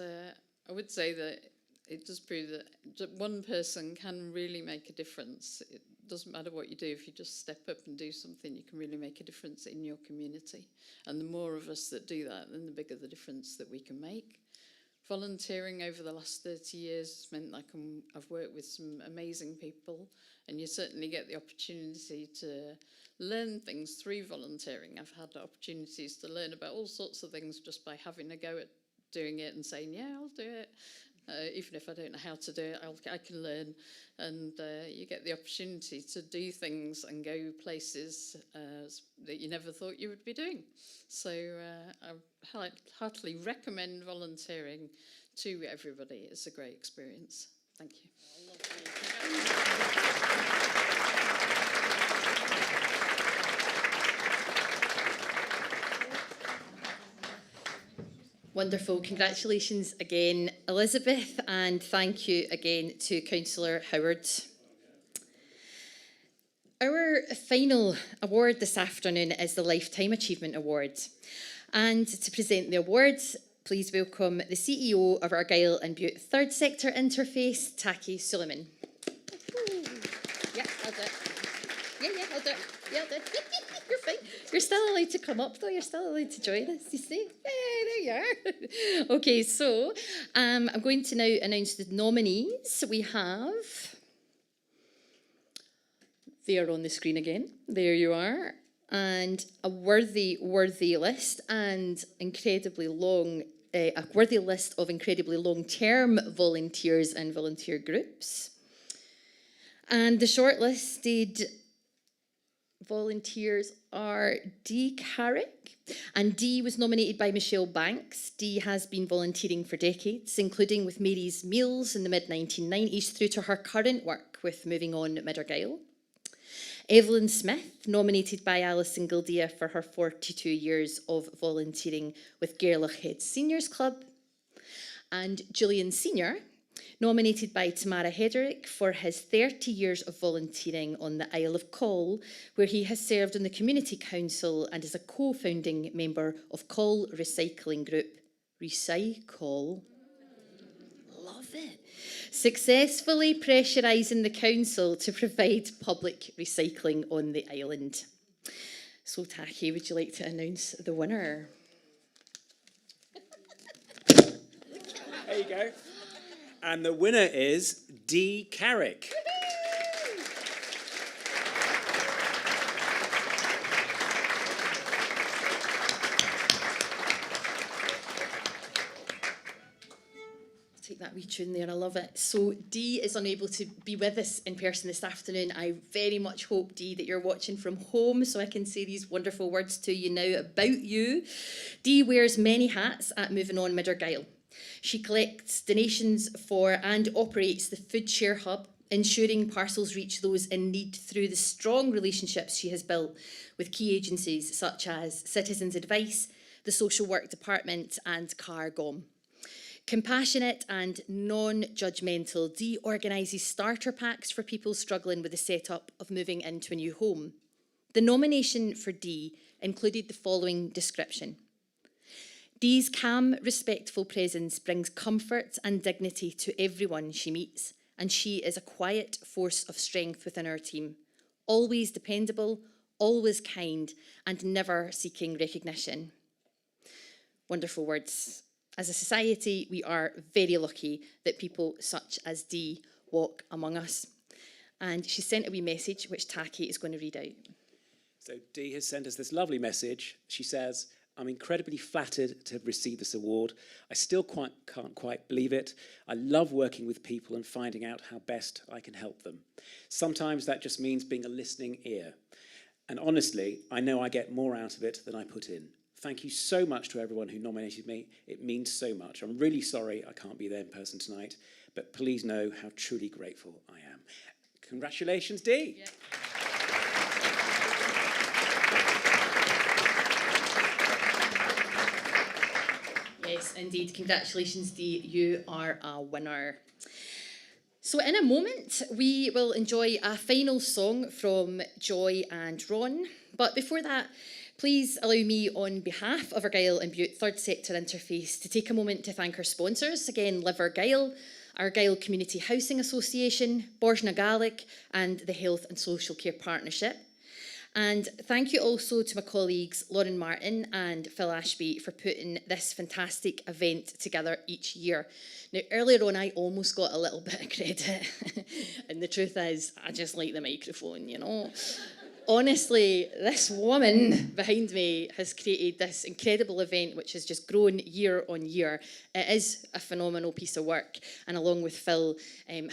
I would say that it does prove that one person can really make a difference. It doesn't matter what you do. If you just step up and do something, you can really make a difference in your community. And the more of us that do that, then the bigger the difference that we can make. Volunteering over the last 30 years has meant I've worked with some amazing people, and you certainly get the opportunity to learn things through volunteering. I've had opportunities to learn about all sorts of things just by having a go at doing it and saying, yeah, I'll do it. Even if I don't know how to do it, I can learn. And you get the opportunity to do things and go places that you never thought you would be doing. So I heartily recommend volunteering to everybody. It's a great experience. Thank you. Wonderful. Congratulations again, Elizabeth, and thank you again to Councillor Howard. Our final award this afternoon is the Lifetime Achievement Award. And to present the awards, please welcome the CEO of Argyll and Bute Third Sector Interface, Taki Suleiman. Yeah, I'll do it. Yeah, I'll do it. Yeah, I'll do it. You're fine. You're still allowed to come up, though. You're still allowed to join us, you see. There you are. Okay, so I'm going to now announce the nominees. We have... They are on the screen again. There you are. And a worthy list and incredibly long... a worthy list of incredibly long-term volunteers and volunteer groups. And the shortlisted volunteers are Dee Carrick, and Dee was nominated by Michelle Banks. Dee has been volunteering for decades, including with Mary's Meals in the mid-1990s through to her current work with Moving On at Mid-Argyll. Evelyn Smith, nominated by Alison Gildea for her 42 years of volunteering with Gàidhlig Head Seniors Club. And Julian Senior, nominated by Tamara Hederick for his 30 years of volunteering on the Isle of Coll, where he has served on the Community Council and is a co-founding member of Coll Recycling Group. Recycle. Love it. Successfully pressurising the council to provide public recycling on the island. So, Taki, would you like to announce the winner? There you go. And the winner is Dee Carrick. Take that wee tune there, I love it. So Dee is unable to be with us in person this afternoon. I very much hope, Dee, that you're watching from home so I can say these wonderful words to you now about you. Dee wears many hats at Moving On Mid-Argyll. She collects donations for and operates the Food Share Hub, ensuring parcels reach those in need through the strong relationships she has built with key agencies such as Citizens Advice, the Social Work Department and Cargom. Compassionate and non-judgmental, Dee organises starter packs for people struggling with the setup of moving into a new home. The nomination for Dee included the following description. Dee's calm, respectful presence brings comfort and dignity to everyone she meets, and she is a quiet force of strength within our team. Always dependable, always kind, and never seeking recognition. Wonderful words. As a society, we are very lucky that people such as Dee walk among us. And she sent a wee message, which Taki is going to read out. So Dee has sent us this lovely message. She says, I'm incredibly flattered to have received this award. I still can't quite believe it. I love working with people and finding out how best I can help them. Sometimes that just means being a listening ear. And honestly, I know I get more out of it than I put in. Thank you so much to everyone who nominated me. It means so much. I'm really sorry I can't be there in person tonight, but please know how truly grateful I am. Congratulations, Dee. Yeah. Yes, indeed. Congratulations, Dee. You are a winner. So in a moment, we will enjoy a final song from Joy and Ron. But before that, please allow me, on behalf of Argyll and Bute Third Sector Interface, to take a moment to thank our sponsors. Again, Live Argyll, Argyll Community Housing Association, Bòrd Gaelic, and the Health and Social Care Partnership. And thank you also to my colleagues Lauren Martin and Phil Ashby for putting this fantastic event together each year. Now, earlier on, I almost got a little bit of credit. And the truth is, I just like the microphone, you know. Honestly, this woman behind me has created this incredible event which has just grown year on year. It is a phenomenal piece of work, and along with Phil,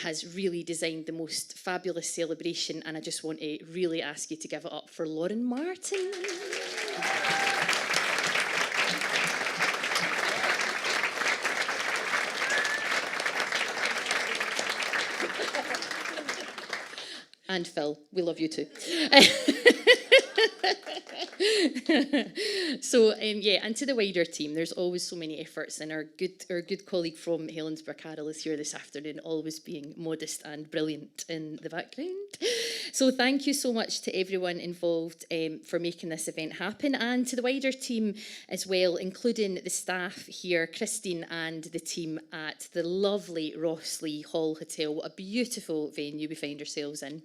has really designed the most fabulous celebration, and I just want to really ask you to give it up for Lauren Martin. And Phil, we love you too. So yeah, and to the wider team, there's always so many efforts, and our good colleague from Helensburgh, Carol, is here this afternoon, always being modest and brilliant in the background. So thank you so much to everyone involved for making this event happen, and to the wider team as well, including the staff here, Christine and the team at the lovely Rosslea Hall Hotel. What a beautiful venue we find ourselves in.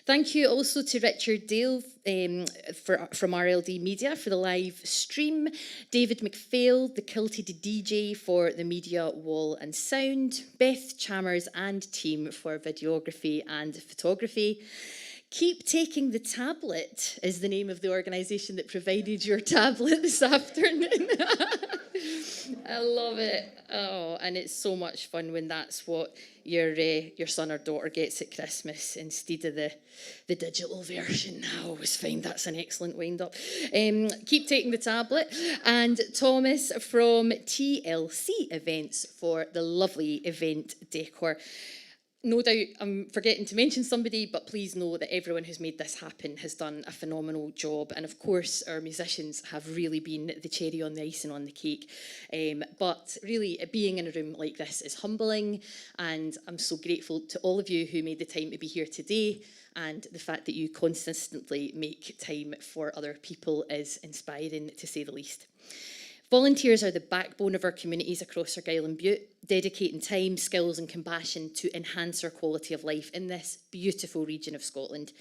Thank you also to Richard Dale from RLD Media for the live stream, David McPhail, the Kilted DJ, for the media wall and sound, Beth Chalmers and team for videography and photography. Keep Taking the Tablet is the name of the organisation that provided your tablet this afternoon. I love it. Oh, and it's so much fun when that's what your son or daughter gets at Christmas instead of the digital version. I always find that's an excellent wind-up. Keep Taking the Tablet. And Thomas from TLC Events for the lovely event decor. No doubt I'm forgetting to mention somebody, but please know that everyone who's made this happen has done a phenomenal job. And of course, our musicians have really been the cherry on the icing on the cake. But really, being in a room like this is humbling. And I'm so grateful to all of you who made the time to be here today. And the fact that you consistently make time for other people is inspiring, to say the least. Volunteers are the backbone of our communities across Argyll and Bute, dedicating time, skills and compassion to enhance our quality of life in this beautiful region of Scotland.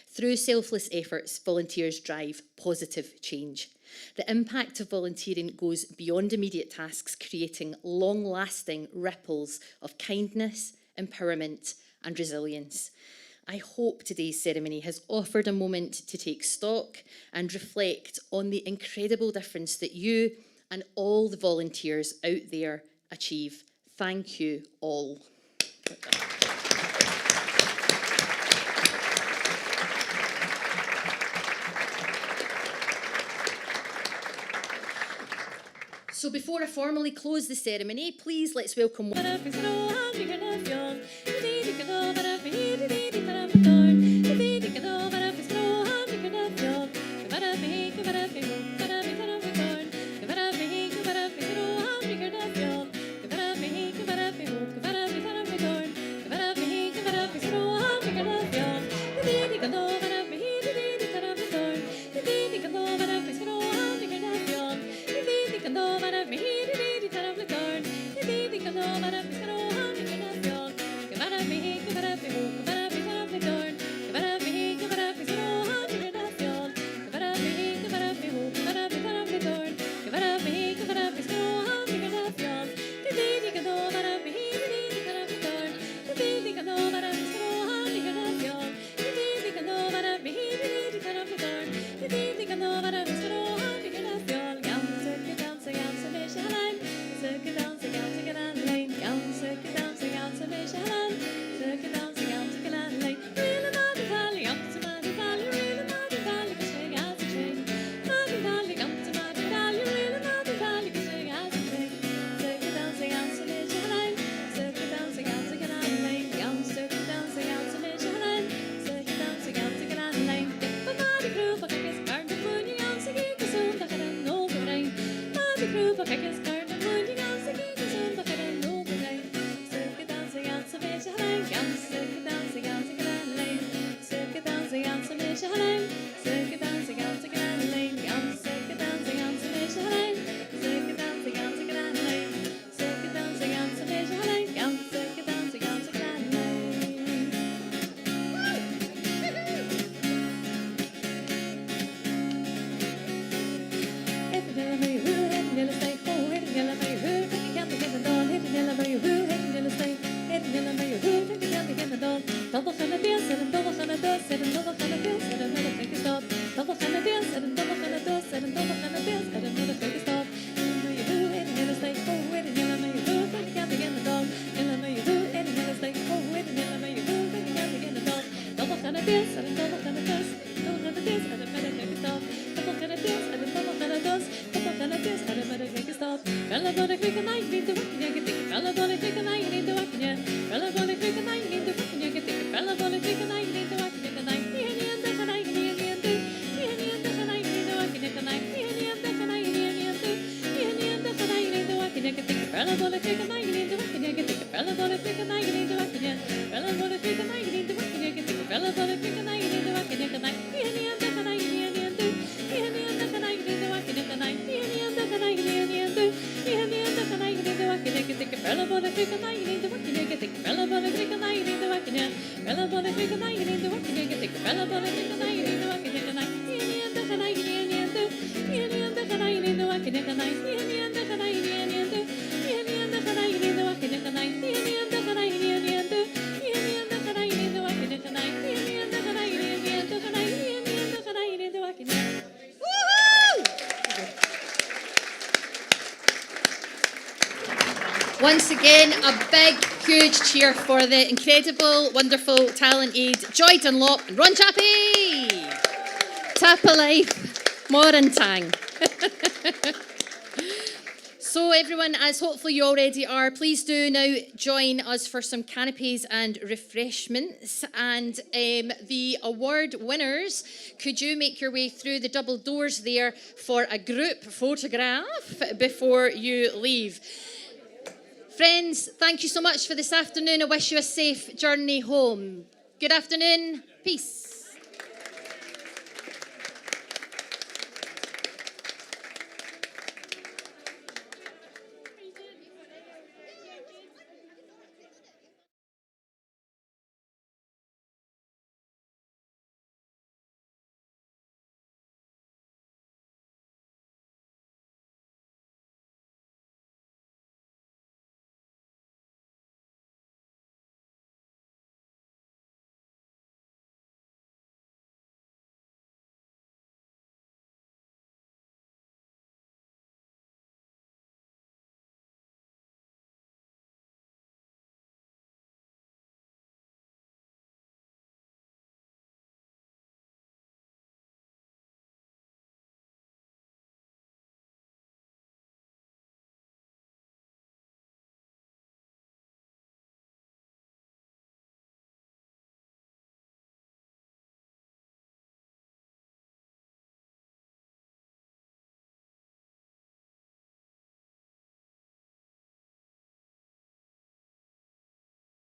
Through selfless efforts, volunteers drive positive change. The impact of volunteering goes beyond immediate tasks, creating long-lasting ripples of kindness, empowerment and resilience. I hope today's ceremony has offered a moment to take stock and reflect on the incredible difference that you and all the volunteers out there achieve. Thank you all. So before I formally close the ceremony, please let's welcome Once again, a big, huge cheer for the incredible, wonderful, talented Joy Dunlop and Ron Chappie. Tap a life, more and tang. So everyone, as hopefully you already are, please do now join us for some canapes and refreshments. And the award winners, could you make your way through the double doors there for a group photograph before you leave? Friends, thank you so much for this afternoon. I wish you a safe journey home. Good afternoon. Peace.